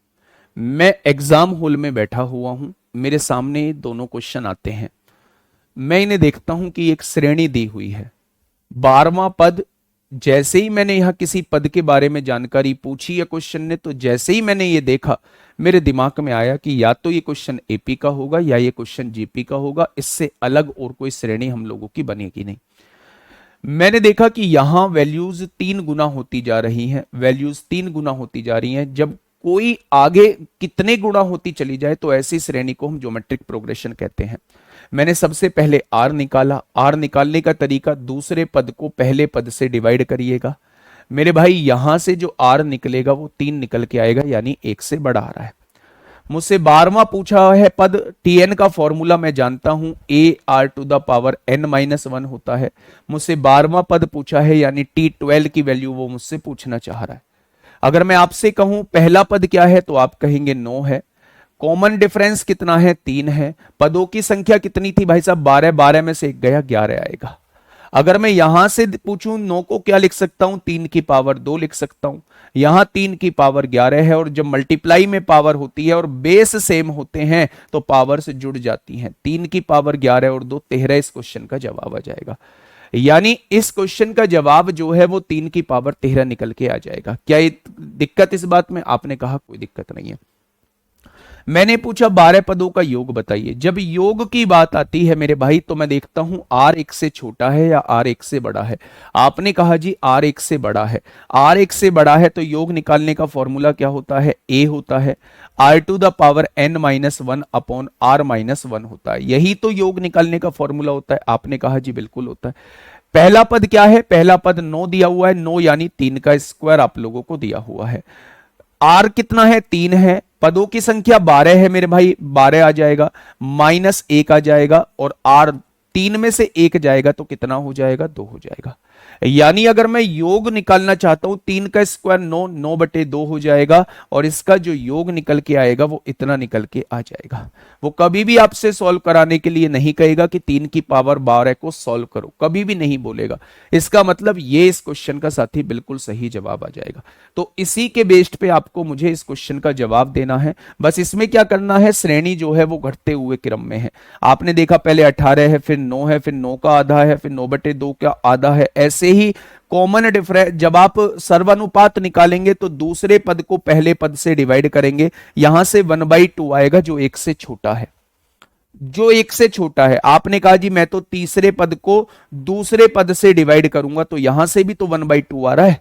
मैं एग्जाम हॉल में बैठा हुआ हूं, मेरे सामने दोनों क्वेश्चन आते हैं। मैं इन्हें देखता हूं कि एक श्रेणी दी हुई है, 12वां पद। जैसे ही मैंने यहां किसी पद के बारे में जानकारी पूछी या क्वेश्चन ने, तो जैसे ही मैंने ये देखा, मेरे दिमाग में आया कि या तो ये क्वेश्चन एपी का होगा या ये क्वेश्चन जीपी का होगा। इससे अलग और कोई श्रेणी हम लोगों की बनेगी नहीं। मैंने देखा कि यहां वैल्यूज 3 गुना होती जा रही हैं, वैल्यूज 3 गुना होती जा रही हैं। जब कोई आगे कितने गुना होती चली जाए तो ऐसी श्रेणी को हम ज्योमेट्रिक प्रोग्रेशन कहते हैं। मैंने सबसे पहले आर निकाला। आर निकालने का तरीका, दूसरे पद को पहले पद से डिवाइड करिएगा। मेरे भाई यहां से जो आर निकलेगा वो 3 निकल के आएगा, यानी 1 से बड़ा आ रहा है। मुझसे 12वां पूछा है पद। टीएन का फॉर्मूला मैं जानता हूं, A R to the power N minus 1 होता है। मुझसे 12वां पद पूछा है, यानी T12 की वैल्यू वो मुझसे पूछना चाह रहा है। अगर मैं आपसे कहूं पहला पद क्या है, तो आप कहेंगे 9 है। कॉमन डिफरेंस कितना है, 3 है। पदों की संख्या कितनी थी भाई साहब, 12। 12 में से 1 गया, 11 आएगा। अगर मैं यहां से पूछूं 9 को क्या लिख सकता हूं, 3 की पावर 2 लिख सकता हूं। यहां 3 की पावर 11 है, और जब मल्टीप्लाई में पावर होती है और बेस सेम होते हैं तो पावर से जुड़ जाती हैं। 3 की पावर 11 और 2 13, इस क्वेश्चन का जवाब आ जाएगा। यानी इस क्वेश्चन का जवाब जो है वो 3 की पावर 13 निकल के आ जाएगा। क्या ये दिक्कत इस बात में? आपने कहा कोई दिक्कत नहीं है। मैंने पूछा 12 पदों का योग बताइए। जब योग की बात आती है मेरे भाई, तो मैं देखता हूं आर 1 से छोटा है या आर 1 से बड़ा है। आपने कहा जी आर 1 से बड़ा है। आर 1 से बड़ा है तो योग निकालने का फॉर्मूला क्या होता है, ए होता है। R to the power N minus 1 upon R minus 1 होता है। यही तो योग निकालने का फॉर्मूला होता है। आपने कहा जी बिल्कुल होता है। पहला पद क्या है, पहला पद 9 दिया हुआ है। 9 यानी 3 का स्क्वायर आप लोगों को दिया हुआ है। आर कितना है, 3 है। पदों की संख्या 12 है मेरे भाई, 12 आ जाएगा, माइनस 1 आ जाएगा, और आर 3 में से 1 जाएगा तो कितना हो जाएगा, 2 हो जाएगा। यानी अगर मैं योग निकालना चाहता हूं, 3 का स्क्वायर 9, 9/2 हो जाएगा, और इसका जो योग निकल के आएगा वो इतना निकल के आ जाएगा। वो कभी भी आपसे सॉल्व कराने के लिए नहीं कहेगा कि 3 की पावर 12 को सॉल्व करो, कभी भी नहीं बोलेगा। इसका मतलब ये इस क्वेश्चन का साथी बिल्कुल सही जवाब आ जाएगा। तो इसी के बेस्ड पे आपको मुझे इस क्वेश्चन का जवाब देना है। बस इसमें क्या करना है, श्रेणी जो है वो घटते हुए क्रम में है। आपने देखा पहले 18 है, फिर 9 है, फिर 9 का आधा है, फिर 9/2 का आधा है। ऐसे ही कॉमन डिफरेंस, जब आप सर्वानुपात निकालेंगे तो दूसरे पद को पहले पद से डिवाइड करेंगे। यहां से 1/2 आएगा, जो 1 से छोटा है, जो 1 से छोटा है। आपने कहा जी मैं तो तीसरे पद को दूसरे पद से डिवाइड करूंगा, तो यहां से भी तो 1/2 आ रहा है।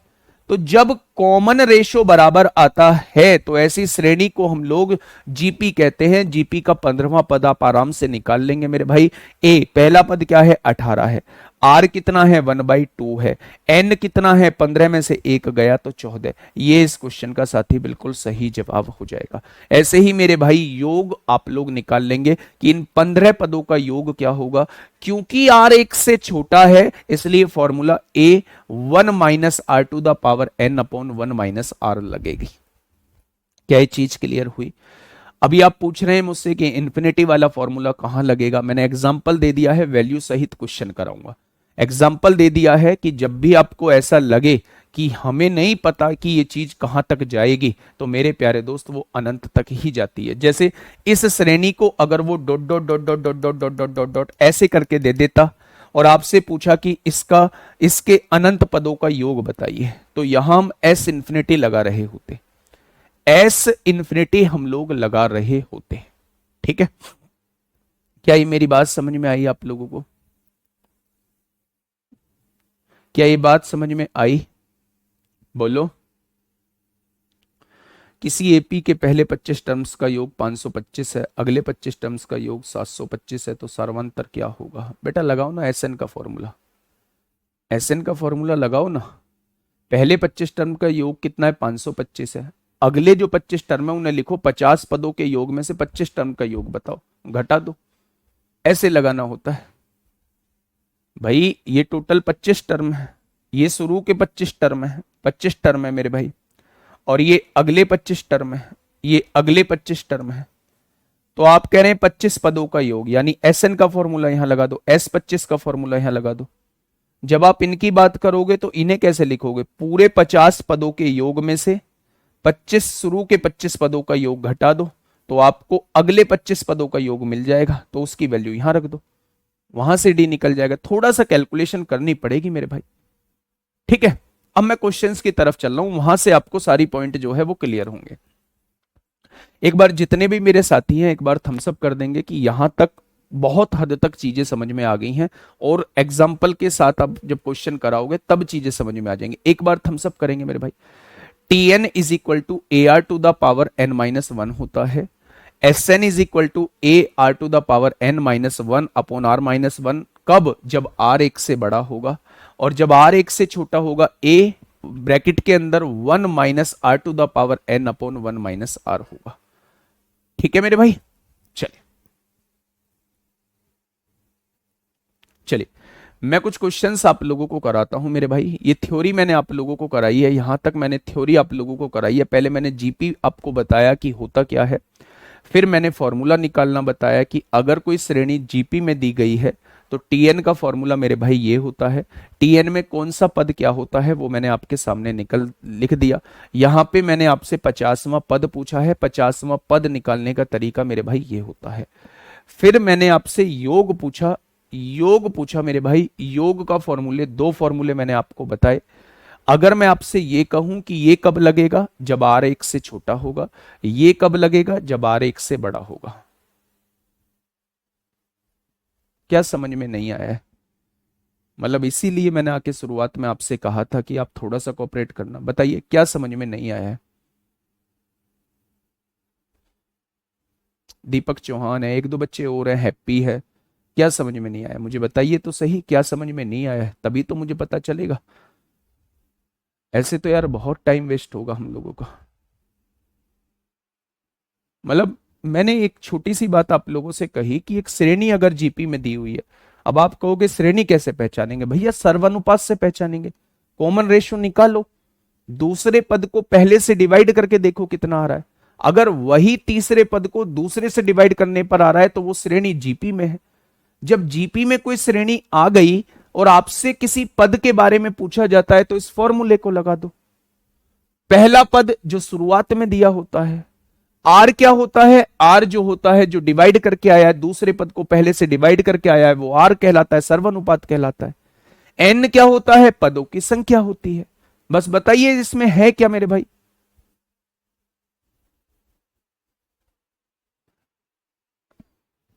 तो जब कॉमन रेशो बराबर आता है तो ऐसी श्रेणी को हम लोग जीपी कहते हैं। जीपी का 15वां पद आप आराम से निकाल लेंगे मेरे भाई। ए पहला पद क्या है, 18 है। आर कितना है, 1/2 है। एन कितना है, 15 में से 1 गया तो 14। ये इस क्वेश्चन का साथी बिल्कुल सही जवाब हो जाएगा। ऐसे ही मेरे भाई योग आप लोग निकाल लेंगे कि इन 15 पदों का योग क्या होगा। क्योंकि आर 1 से छोटा है इसलिए formula A 1 minus R to the power N upon 1 minus R लगेगी। क्या ये चीज क्लियर हुई? अभी आप पूछ रहे हैं मुझसे कि इन्फिनिटी वाला फॉर्मूला कहां लगेगा। मैंने एग्जांपल दे दिया है, वैल्यू सहित क्वेश्चन कराऊंगा। एग्जाम्पल दे दिया है कि जब भी आपको ऐसा लगे कि हमें नहीं पता कि ये चीज कहां तक जाएगी, तो मेरे प्यारे दोस्त वो अनंत तक ही जाती है। जैसे इस श्रेणी को अगर वो dot dot dot dot dot dot dot dot dot dot ऐसे करके दे देता और आपसे पूछा कि इसका इसके अनंत पदों का योग बताइए, तो यहां हम एस इंफिनिटी लगा रहे होते। एस इंफिनिटी हम लोग लगा रहे होते। ठीक है, क्या ये मेरी बात समझ में आई आप लोगों को? क्या ये बात समझ में आई? बोलो। किसी एपी के पहले 25 टर्म्स का योग 525 है, अगले 25 टर्म्स का योग 725 है, तो सर्वांतर क्या होगा? बेटा लगाओ ना एसएन का फॉर्मूला। एसएन का फॉर्मूला लगाओ ना। पहले 25 टर्म का योग कितना है? 525 है। अगले जो 25 टर्म है उन्हें लिखो, 50 पदों के योग में से 25 टर्म का योग बताओ, घटा दो। ऐसे लगाना होता है। भाई ये टोटल 25 टर्म है, ये शुरू के 25 टर्म है, 25 टर्म है मेरे भाई, और ये अगले 25 टर्म है, ये अगले 25 टर्म है। तो आप कह रहे हैं 25 पदों का योग, यानी एस एन का फॉर्मूला यहां लगा दो, एस 25 का फॉर्मूला यहां लगा दो। जब आप इनकी बात करोगे तो इन्हें कैसे लिखोगे, पूरे 50 पदों के योग में से 25 शुरू के 25 पदों का योग घटा दो, तो आपको अगले 25 पदों का योग मिल जाएगा, तो उसकी वैल्यू यहां रख दो, वहां से डी निकल जाएगा। थोड़ा सा कैलकुलेशन करनी पड़ेगी मेरे भाई, ठीक है। अब मैं क्वेश्चंस की तरफ चल रहा हूं, वहां से आपको सारी पॉइंट जो है वो क्लियर होंगे। एक बार जितने भी मेरे साथी हैं एक बार थम्स अप कर देंगे कि यहां तक बहुत हद तक चीजें समझ में आ गई हैं, और एग्जाम्पल के साथ आप जब क्वेश्चन कराओगे तब चीजें समझ में आ जाएंगी। एक बार थम्स अप करेंगे मेरे भाई। T N is equal to A R to the power N minus one होता है, S N is equal to A R to the power N minus one upon R minus one. कब, जब are एक से बड़ा होगा, और जब आर एक से छोटा होगा ए ब्रैकेट के अंदर one minus R to the power N upon one minus R होगा। ठीक है मेरे भाई, चलिए चलिए मैं कुछ क्वेश्चंस आप लोगों को कराता हूं मेरे भाई। ये थ्योरी मैंने आप लोगों को कराई है, यहां तक मैंने थ्योरी आप लोगों को कराई है। पहले मैंने जीपी आपको बताया कि होता क्या है, फिर मैंने फॉर्मूला निकालना बताया कि अगर कोई श्रेणी जीपी में दी गई है तो टीएन का फॉर्मूला मेरे भाई ये होता है। टीएन में कौन सा पद क्या होता है वो मैंने आपके सामने लिख दिया। यहां पे मैंने आपसे 50वां पद पूछा है, 50वां पद निकालने का तरीका मेरे भाई ये होता है। फिर मैंने आपसे योग पूछा, योग पूछा मेरे भाई, योग का फॉर्मूले, दो फॉर्मूले मैंने आपको बताए। अगर मैं आपसे ये कहूं कि ये कब लगेगा, जब आर एक से छोटा होगा, ये कब लगेगा, जब आर एक से बड़ा होगा। क्या समझ में नहीं आया है? मतलब इसीलिए मैंने आके शुरुआत में आपसे कहा था कि आप थोड़ा सा कोऑपरेट करना। बताइए क्या समझ में नहीं आया है? दीपक चौहान है, एक दो बच्चे और हैं, हैप्पी है। क्या समझ में नहीं आया मुझे बताइए तो सही, क्या समझ में नहीं आया है, तभी तो मुझे पता चलेगा। ऐसे तो यार बहुत टाइम वेस्ट होगा हम लोगों का। मतलब मैंने एक छोटी सी बात आप लोगों से कही कि एक श्रेणी अगर जीपी में दी हुई है, अब आप कहोगे श्रेणी कैसे पहचानेंगे? भैया सर्वानुपात से पहचानेंगे। कॉमन रेशियो निकालो, दूसरे पद को पहले से डिवाइड करके देखो कितना आ रहा है। अगर वही तीसरे पद को दूसरे से डिवाइड करने पर आ रहा है तो वो श्रेणी जीपी में है। जब जीपी में कोई श्रेणी आ गई और आपसे किसी पद के बारे में पूछा जाता है तो इस फॉर्मूले को लगा दो। पहला पद जो शुरुआत में दिया होता है, आर क्या होता है, आर जो होता है जो डिवाइड करके आया है, दूसरे पद को पहले से डिवाइड करके आया है, वो आर कहलाता है, सर्वानुपात कहलाता है। एन क्या होता है, पदों की संख्या होती है। बस बताइए इसमें है क्या मेरे भाई?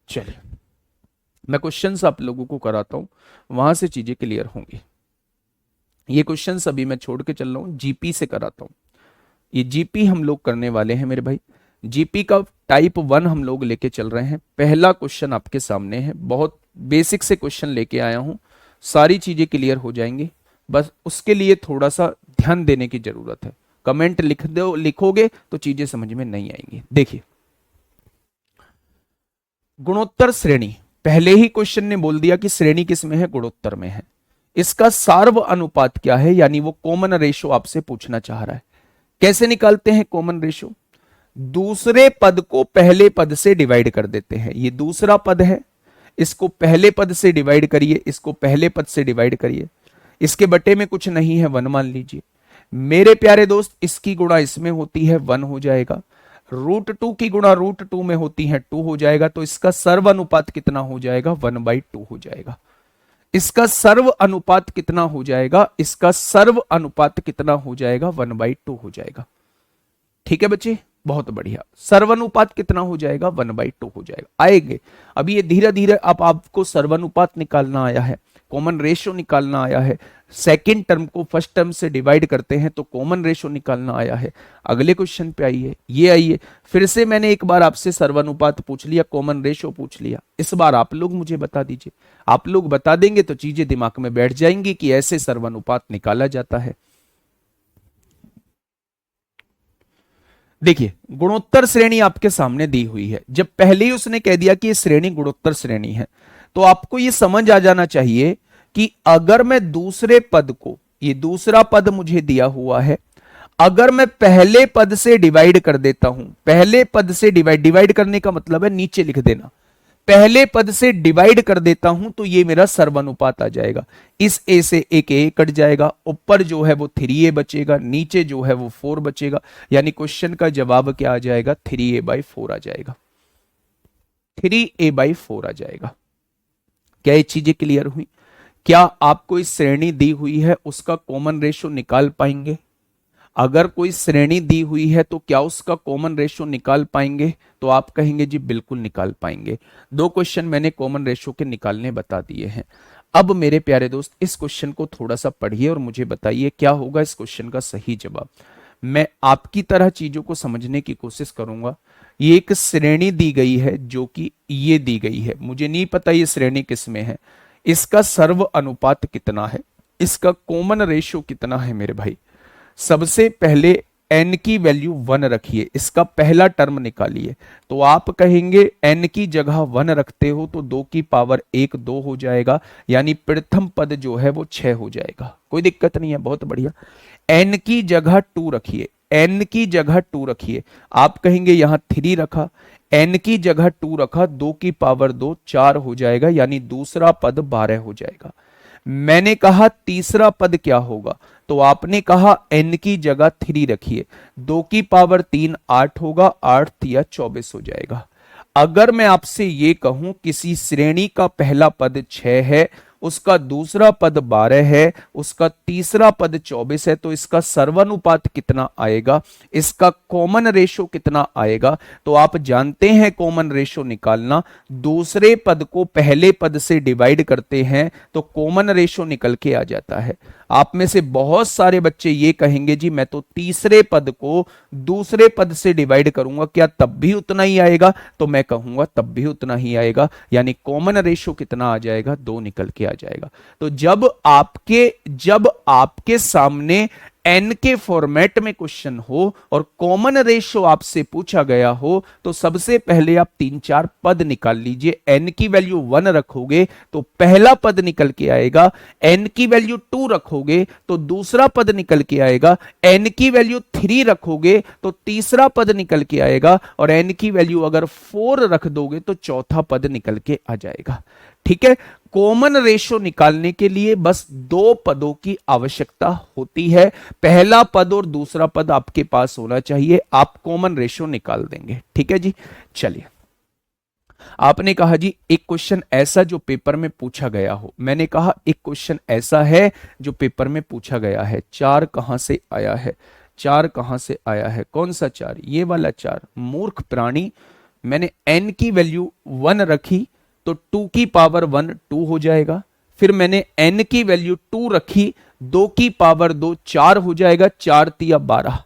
चलिए मैं क्वेश्चंस आप लोगों को कराता हूं, वहां से चीजें क्लियर होंगी। ये क्वेश्चंस अभी मैं छोड़ के चल रहा हूं, जीपी से कराता हूं। ये जीपी हम लोग करने वाले हैं मेरे भाई। जीपी का टाइप 1 हम लोग लेके चल रहे हैं। पहला क्वेश्चन आपके सामने है, बहुत बेसिक से क्वेश्चन लेके आया हूं, सारी चीजें क्लियर हो जाएंगी। बस उसके लिए थोड़ा सा ध्यान देने की जरूरत है। कमेंट लिख दो, लिखोगे तो चीजें समझ में नहीं आएंगी। देखिए गुणोत्तर श्रेणी, पहले ही क्वेश्चन ने बोल दिया कि श्रेणी किस में है, गुणोत्तर में है। इसका सार्व अनुपात क्या है, यानी वो कॉमन रेशो आपसे पूछना चाह रहा है। कैसे निकालते हैं कॉमन रेशो? दूसरे पद को पहले पद से डिवाइड कर देते हैं। ये दूसरा पद है, इसको पहले पद से डिवाइड करिए, इसको पहले पद से डिवाइड करिए। इसके बटे में कुछ नहीं है, वन मान लीजिए। मेरे प्यारे दोस्त इसकी गुणा इसमें होती है, वन हो जाएगा। रूट टू की गुणा रूट टू में होती है, टू हो जाएगा। तो इसका सर्व अनुपात कितना हो जाएगा, 1/2 हो जाएगा। इसका सर्व अनुपात कितना हो जाएगा, इसका सर्व अनुपात कितना हो जाएगा, 1/2 हो जाएगा। ठीक है बच्चे, बहुत बढ़िया। सर्वानुपात कितना हो जाएगा, 1/2 हो जाएगा। आएंगे अभी ये धीरे धीरे। अब आपको सर्वानुपात निकालना आया है, कॉमन रेशियो निकालना आया है। सेकंड टर्म को फर्स्ट टर्म से डिवाइड करते हैं तो कॉमन रेशियो निकालना आया है। अगले क्वेश्चन पे आइए, ये आइए। फिर से मैंने एक बार आपसे सर्वानुपात पूछ लिया, कॉमन रेशियो पूछ लिया। इस बार आप लोग मुझे बता दीजिए। आप लोग बता देंगे तो चीजें दिमाग में बैठ जाएंगी कि ऐसे सर्वानुपात निकाला जाता है। देखिए गुणोत्तर श्रेणी आपके सामने दी हुई है। जब पहले ही उसने कह दिया कि ये श्रेणी गुणोत्तर श्रेणी है, तो आपको ये समझ आ जाना चाहिए कि अगर मैं दूसरे पद को, ये दूसरा पद मुझे दिया हुआ है, अगर मैं पहले पद से डिवाइड कर देता हूं, पहले पद से डिवाइड करने का मतलब है नीचे लिख देना, पहले पद से डिवाइड कर देता हूं तो ये मेरा सर्वानुपात आ जाएगा। इस ए से एक ए कट जाएगा, ऊपर जो है वो 3a बचेगा, नीचे जो है वो 4 बचेगा, यानी क्वेश्चन का जवाब क्या आ जाएगा, 3a/4 आ जाएगा, 3a/4 आ जाएगा। क्या ये चीजें क्लियर हुई? क्या आपको इस श्रेणी दी हुई है उसका कॉमन रेशो निकाल पाएंगे? अगर कोई श्रेणी दी हुई है तो क्या उसका कॉमन रेशो निकाल पाएंगे? तो आप कहेंगे जी बिल्कुल निकाल पाएंगे। 2 क्वेश्चन मैंने कॉमन रेशो के निकालने बता दिए हैं। अब मेरे प्यारे दोस्त इस क्वेश्चन को थोड़ा सा पढ़िए और मुझे बताइए क्या होगा इस क्वेश्चन का सही जवाब। मैं आपकी तरह चीजों को समझने की कोशिश करूंगा। ये एक श्रेणी दी गई है जो कि ये दी गई है, मुझे नहीं पता ये श्रेणी किस में है, इसका सर्व अनुपात कितना है, इसका कॉमन रेशो कितना है मेरे भाई। सबसे पहले n की वैल्यू 1 रखिए, इसका पहला टर्म निकालिए। तो आप कहेंगे n की जगह 1 रखते हो तो 2 की पावर 1 2 हो जाएगा, यानी प्रथम पद जो है वो 6 हो जाएगा। कोई दिक्कत नहीं है, बहुत बढ़िया। n की जगह 2 रखिए, n की जगह 2 रखिए। आप कहेंगे यहां 3 रखा, n की जगह 2 रखा, 2 की पावर 2 4 हो जाएगा, यानी दूसरा पद 12 हो जाएगा। मैंने कहा तीसरा पद क्या होगा, तो आपने कहा n की जगह 3 रखिए, 2 की पावर 3 8 होगा, 8 या 24 हो जाएगा। अगर मैं आपसे ये कहूं किसी श्रेणी का पहला पद 6 है, उसका दूसरा पद 12 है, उसका तीसरा पद 24 है, तो इसका सर्वानुपात कितना आएगा, इसका कॉमन रेशो कितना आएगा? तो आप जानते हैं कॉमन रेशो निकालना, दूसरे पद को पहले पद से डिवाइड करते हैं तो कॉमन रेशो निकल के आ जाता है। आप में से बहुत सारे बच्चे ये कहेंगे जी मैं तो तीसरे पद को दूसरे पद से डिवाइड करूंगा, क्या तब भी उतना ही आएगा? तो मैं कहूंगा तब भी उतना ही आएगा, यानी कॉमन रेशो कितना आ जाएगा, 2 निकल के आ जाएगा। तो जब आपके सामने n के फॉर्मेट में क्वेश्चन हो और कॉमन रेशो आपसे पूछा गया हो, तो सबसे पहले आप 3-4 पद निकाल लीजिए। n की वैल्यू 1 रखोगे तो पहला पद निकल के आएगा, n की वैल्यू 2 रखोगे तो दूसरा पद निकल के आएगा, n की वैल्यू 3 रखोगे तो तीसरा पद निकल के आएगा, और n की वैल्यू अगर 4 रख दोगे तो चौथा पद निकल के आ जाएगा। ठीक है, कॉमन रेशो निकालने के लिए बस 2 पदों की आवश्यकता होती है, पहला पद और दूसरा पद आपके पास होना चाहिए, आप कॉमन रेशो निकाल देंगे। ठीक है जी, चलिए। आपने कहा जी एक क्वेश्चन ऐसा जो पेपर में पूछा गया हो, मैंने कहा एक क्वेश्चन ऐसा है जो पेपर में पूछा गया है। 4 कहां से आया है, 4 कहां से आया है, कौन सा 4? ये वाला 4। मूर्ख प्राणी, मैंने n की वैल्यू 1 रखी तो 2 की पावर 1 2 हो जाएगा, फिर मैंने n की वैल्यू 2 रखी, 2 की पावर 2 4 हो जाएगा, 4 तिया 12।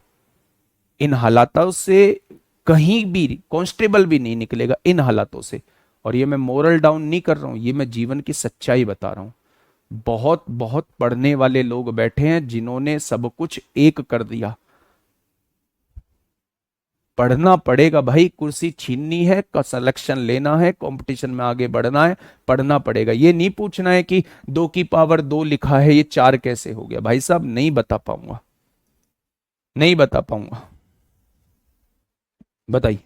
इन हालातों से कहीं भी कांस्टेबल भी नहीं निकलेगा, इन हालातों से। और ये मैं मोरल डाउन नहीं कर रहा हूं, ये मैं जीवन की सच्चाई बता रहा हूं। बहुत बहुत पढ़ने वाले लोग बैठे हैं जिन्होंने सब कुछ एक कर दिया। पढ़ना पड़ेगा भाई, कुर्सी छीननी है, सिलेक्शन लेना है, कंपटीशन में आगे बढ़ना है, पढ़ना पड़ेगा। ये नहीं पूछना है कि 2 की पावर 2 लिखा है, ये 4 कैसे हो गया। भाई साहब नहीं बता पाऊंगा, नहीं बता पाऊंगा, बताइए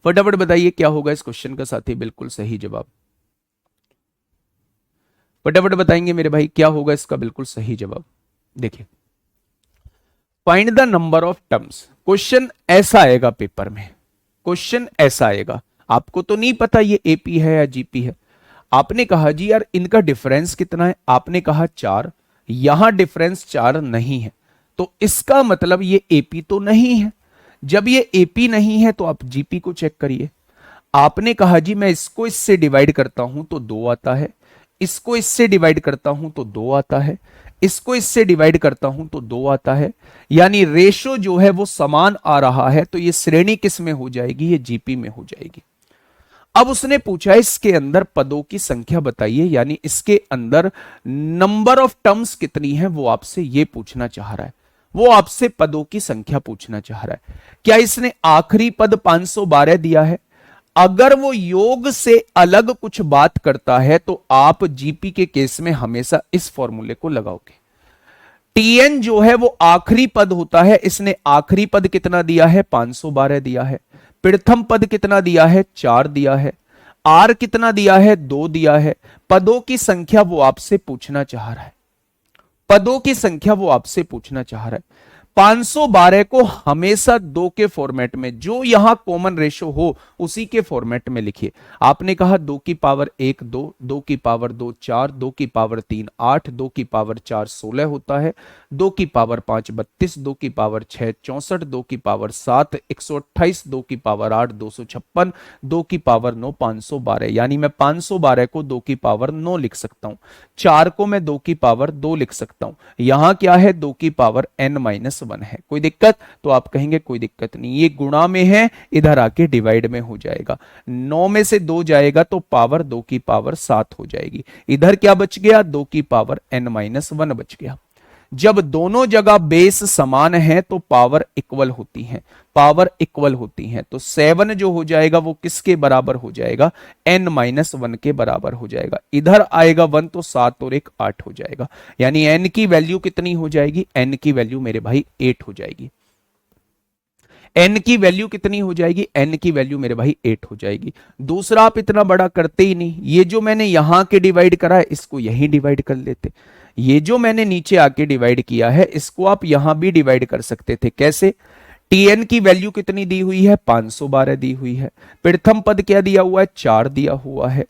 फटाफट बताइए क्या होगा इस क्वेश्चन का साथी बिल्कुल सही जवाब। फटाफट बताएंगे मेरे भाई क्या होगा इसका बिल्कुल सही जवाब। देखिए, find the number of terms. Question ऐसा आएगा पेपर में, क्वेश्चन ऐसा आएगा। आपको तो नहीं पता ये एपी है या जीपी है। आपने कहा जी यार इनका डिफरेंस कितना है, आपने कहा 4, यहां डिफरेंस 4 नहीं है, तो इसका मतलब ये एपी तो नहीं है। जब ये एपी नहीं है तो आप जीपी को चेक करिए। आपने कहा जी मैं इसको इससे डिवाइड करता हूं तो 2 आता है, इसको इससे डिवाइड करता हूं तो 2 आता है, इसको इससे डिवाइड करता हूं तो 2 आता है, यानी रेशो जो है वो समान आ रहा है। तो ये श्रेणी किस में हो जाएगी, ये जीपी में हो जाएगी। अब उसने पूछा इसके अंदर पदों की संख्या बताइए, यानी इसके अंदर नंबर ऑफ टर्म्स कितनी है, वो आपसे ये पूछना चाह रहा है, वो आपसे पदों की संख्या पूछना चाह रहा है। क्या इसने आखिरी पद 512 दिया है, अगर वो योग से अलग कुछ बात करता है तो आप जीपी के केस में हमेशा इस फॉर्मूले को लगाओगे। टीएन जो है वो आखिरी पद होता है, इसने आखिरी पद कितना दिया है 512 दिया है। प्रथम पद कितना दिया है 4 दिया है। आर कितना दिया है 2 दिया है। पदों की संख्या वो आपसे पूछना चाह रहा है, पदों की संख्या वो आपसे पूछना चाह रहा है। 512 को हमेशा 2 के फॉर्मेट में, जो यहां कॉमन रेशो हो उसी के फॉर्मेट में लिखिए। आपने कहा 2 की पावर 1 2, 2 की पावर 2 4, 2 की पावर 3 8, 2 की पावर 4 16 होता है, 2 की पावर 5 32, 2 की पावर 6 64, 2 की पावर 7 128, 2 की पावर 8 256, 2 की पावर 9 512। यानी मैं 512 को 2 की पावर 9 लिख सकता हूं, 4 को मैं 2 की पावर 2 लिख सकता हूं। यहां क्या है 2 की पावर n-1 है। कोई दिक्कत? तो आप कहेंगे कोई दिक्कत नहीं, ये गुणा में है, इधर आके डिवाइड में हो जाएगा। 9 में से 2 जाएगा तो पावर 2 की पावर 7 हो जाएगी। इधर क्या बच गया 2 की पावर n-1 बच गया। जब दोनों जगह बेस समान है तो पावर इक्वल होती है, पावर इक्वल होती है। तो 7 जो हो जाएगा वो किसके बराबर हो जाएगा n-1 के बराबर हो जाएगा। इधर आएगा 1 तो 7 और 1 8 हो जाएगा। यानी n की वैल्यू कितनी हो जाएगी, n की वैल्यू मेरे भाई 8 हो जाएगी। n की वैल्यू कितनी हो जाएगी, n की वैल्यू मेरे भाई 8 हो जाएगी। दूसरा आप इतना बड़ा करते ही नहीं, ये जो मैंने यहां के डिवाइड करा है इसको यहीं डिवाइड कर लेते। ये जो मैंने नीचे आके डिवाइड किया है इसको आप यहां भी डिवाइड कर सकते थे। कैसे? टीएन की वैल्यू कितनी दी हुई है 512 दी हुई है। प्रथम पद क्या दिया हुआ है 4 दिया हुआ है।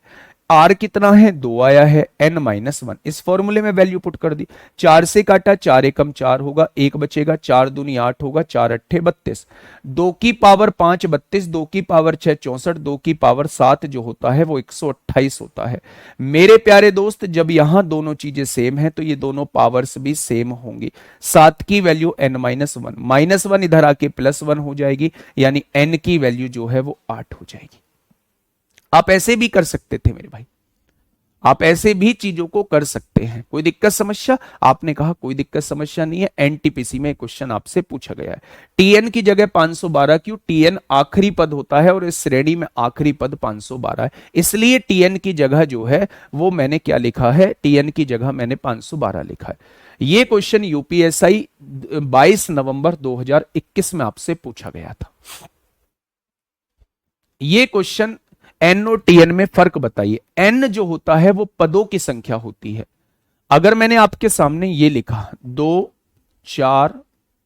आर कितना है 2 आया है, n-1 इस फॉर्मूले में वैल्यू पुट कर दी। 4 से काटा 4 एकम 4 होगा, 1 बचेगा, 4 दूनी 8 होगा, 4 अट्ठे 32, 2 की पावर 5 32, 2 की पावर 6 64, 2 की पावर 7 जो होता है वो 128 होता है। मेरे प्यारे दोस्त जब यहां दोनों चीजें सेम है तो ये दोनों पावर्स भी सेम होंगी। 7 की वैल्यू n-1, -1 इधर आके +1 हो जाएगी, यानी n की वैल्यू जो है वो 8 हो जाएगी। आप ऐसे भी कर सकते थे मेरे भाई, आप ऐसे भी चीजों को कर सकते हैं। कोई दिक्कत समस्या? आपने कहा कोई दिक्कत समस्या नहीं है। एनटीपीसी में क्वेश्चन आपसे पूछा गया है, टीएन की जगह 512 क्यों? टीएन आखिरी पद होता है और इस श्रेणी में आखिरी पद 512 है, इसलिए टीएन की जगह जो है वो मैंने क्या लिखा है, टीएन की जगह मैंने 512 लिखा है। ये क्वेश्चन यूपीएसआई 22 नवंबर 2021 में आपसे पूछा गया था। ये क्वेश्चन एन और टीएन में फर्क बताइए। एन जो होता है वो पदों की संख्या होती है। अगर मैंने आपके सामने ये लिखा 2 4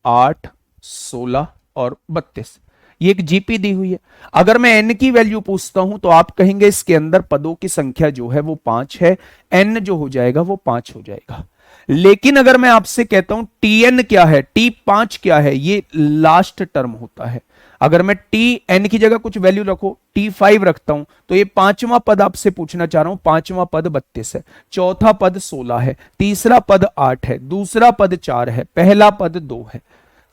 8 16 और 32, ये एक जीपी दी हुई है। अगर मैं एन की वैल्यू पूछता हूं तो आप कहेंगे इसके अंदर पदों की संख्या जो है वो 5 है, एन जो हो जाएगा वो 5 हो जाएगा। लेकिन अगर मैं आपसे कहता हूं टीएन क्या है, T5 क्या है, ये लास्ट टर्म होता है। अगर मैं टी एन की जगह कुछ वैल्यू रखो T5 रखता हूं तो ये पांचवा पद आपसे पूछना चाह रहा हूं। पांचवा पद 32 है, चौथा पद 16 है, तीसरा पद 8 है, दूसरा पद 4 है, पहला पद 2 है।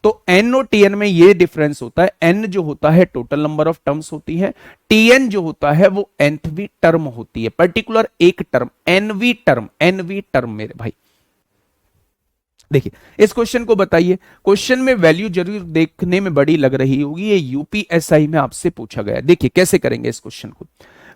तो एन और टीएन में ये डिफरेंस होता है। एन जो होता है टोटल नंबर ऑफ टर्म्स होती है, टीएन जो होता है वो nthवी टर्म होती है, पर्टिकुलर एक टर्म, nवी टर्म, nवी टर्म मेरे भाई। देखिए इस क्वेश्चन को बताइए, क्वेश्चन में वैल्यू जरूर देखने में बड़ी लग रही होगी, ये यूपीएसआई में आपसे पूछा गया है। देखिए कैसे करेंगे इस क्वेश्चन को।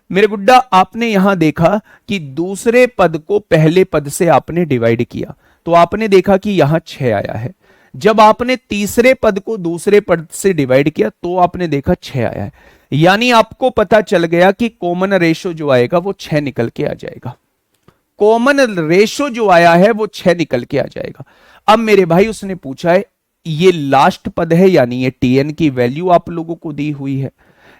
मेरे गुड्डा आपने यहां देखा कि दूसरे पद को पहले पद से आपने डिवाइड किया तो आपने देखा कि यहां 6 आया है। जब आपने तीसरे पद को दूसरे पद से डिवाइड किया तो आपने देखा 6 आया है। यानी आपको पता चल गया कि कॉमन रेशो जो आएगा वो 6 निकल के आ जाएगा। कॉमन रेशो जो आया है वो 6 निकल के आ जाएगा। अब मेरे भाई उसने पूछा है ये लास्ट पद है, यानी ये टीएन की वैल्यू आप लोगों को दी हुई है,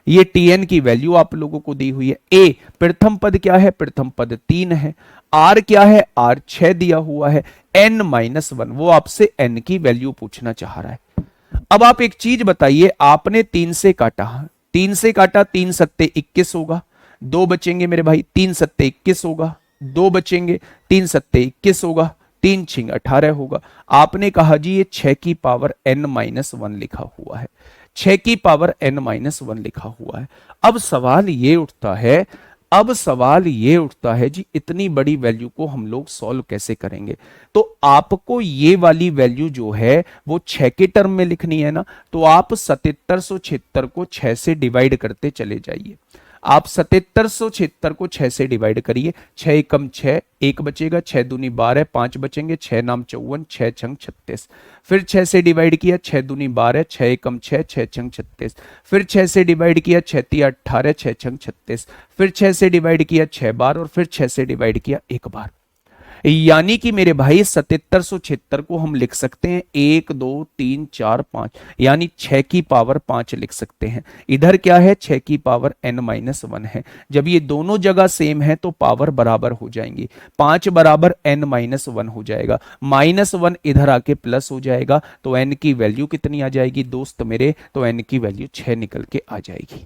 ये टीएन की वैल्यू आप लोगों को दी हुई है। ए प्रथम पद क्या है, प्रथम पद 3 है। आर क्या है, आर 6 दिया हुआ है। n-1 वो आपसे n की वैल्यू पूछना चाह रहा है। अब आप एक चीज बताइए, आपने 3 से काटा, 3 से काटा, 3 सत्ते 21 होगा, 2 बचेंगे मेरे भाई, 3 सत्ते 21 होगा, 2 बचेंगे, 3 सत्ते 21 होगा, 3 छिंग 18 होगा। आपने कहा जी ये 6 की पावर n-1 लिखा हुआ है, 6 की पावर n-1 लिखा हुआ है। अब सवाल ये उठता है अब सवाल ये उठता है जी, इतनी बड़ी वैल्यू को हम लोग सॉल्व कैसे करेंगे? तो आपको ये वाली वैल्यू जो है वो 6 के टर्म में लिखनी है ना, तो आप 7776 को 6 से डिवाइड करते चले जाइए। आप 7776 को 6 से डिवाइड करिए, 6 एकम 6, एक बचेगा, 6 दूनी 12, 5 बचेंगे, 6 नाम 54, 6 छंग 36। फिर 6 से डिवाइड किया, 6 दूनी 12, 6 एकम 6, 6 छंग 36। फिर 6 से डिवाइड किया, 6 तिया 18, 6 छंग 36। फिर 6 से डिवाइड किया 6 बार, और फिर 6 से डिवाइड किया एक बार। यानी कि मेरे भाई 7776 को हम लिख सकते हैं 1 2 3 4 5, यानी 6 की पावर 5 लिख सकते हैं। इधर क्या है, 6 की पावर n-1 है। जब ये दोनों जगह सेम है तो पावर बराबर हो जाएंगी, 5 बराबर n-1 हो जाएगा, -1 इधर आके प्लस हो जाएगा, तो n की वैल्यू कितनी आ जाएगी दोस्त मेरे? तो n की वैल्यू 6 निकल के आ जाएगी,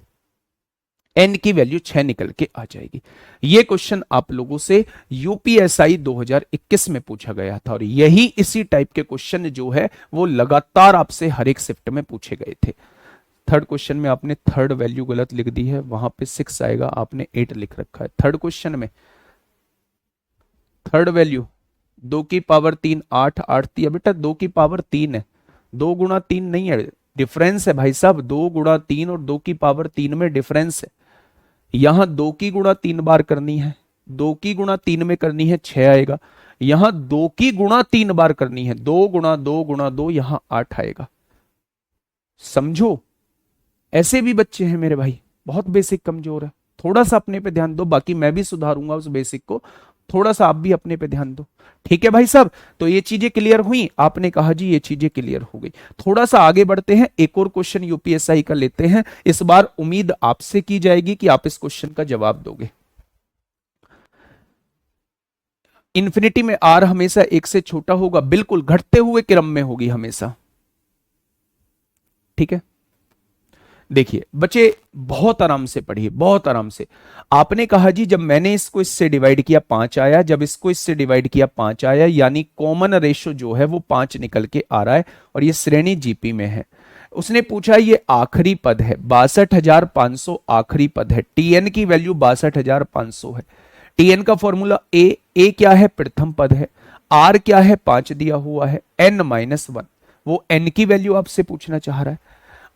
n की वैल्यू 6 निकल के आ जाएगी। ये क्वेश्चन आप लोगों से यूपीएसआई 2021 में पूछा गया था, और यही इसी टाइप के क्वेश्चन जो है वो लगातार आपसे हर एक शिफ्ट में पूछे गए थे। थर्ड क्वेश्चन में आपने थर्ड वैल्यू गलत लिख दी है, वहां पे 6 आएगा, आपने 8 लिख रखा है। थर्ड क्वेश्चन में थर्ड वैल्यू 2 की पावर 3, 8 8 दिया बेटा, 2 की पावर 3 है, 2 गुणा 3 नहीं है, डिफरेंस है भाई साहब, 2 गुणा 3 और 2 की पावर 3 में डिफरेंस है। यहां 2 की गुणा 3 बार करनी है, 2 की गुणा 3 में करनी है 6 आएगा, यहां 2 की गुणा 3 बार करनी है, 2 गुणा 2 गुणा 2, यहां 8 आएगा। समझो, ऐसे भी बच्चे हैं मेरे भाई, बहुत बेसिक कमजोर है, थोड़ा सा अपने पे ध्यान दो, बाकी मैं भी सुधारूंगा उस बेसिक को, थोड़ा सा आप भी अपने पे ध्यान दो। ठीक है भाई साहब, तो ये चीजें क्लियर हुई, आपने कहा जी ये चीजें क्लियर हो गई। थोड़ा सा आगे बढ़ते हैं, एक और क्वेश्चन यूपीएसआई का लेते हैं। इस बार उम्मीद आपसे की जाएगी कि आप इस क्वेश्चन का जवाब दोगे। इन्फिनिटी में आर हमेशा 1 से छोटा होगा, बिल्कुल घटते हुए क्रम में होगी हमेशा। ठीक है, देखिए बच्चे बहुत आराम से पढ़िए, बहुत आराम से। आपने कहा जी जब मैंने इसको इससे डिवाइड किया 5 आया, जब इसको इससे डिवाइड किया 5 आया, यानी कॉमन रेशो जो है वो 5 निकल के आ रहा है, और ये श्रेणी जीपी में है। उसने पूछा ये आखिरी पद है, 62,500 आखिरी पद है, टीएन की वैल्यू 62,500 है। टीएन का फॉर्मूला ए क्या है, प्रथम पद है, आर क्या है, 5 दिया हुआ है, n-1 वो n की वैल्यू आपसे पूछना चाह रहा है।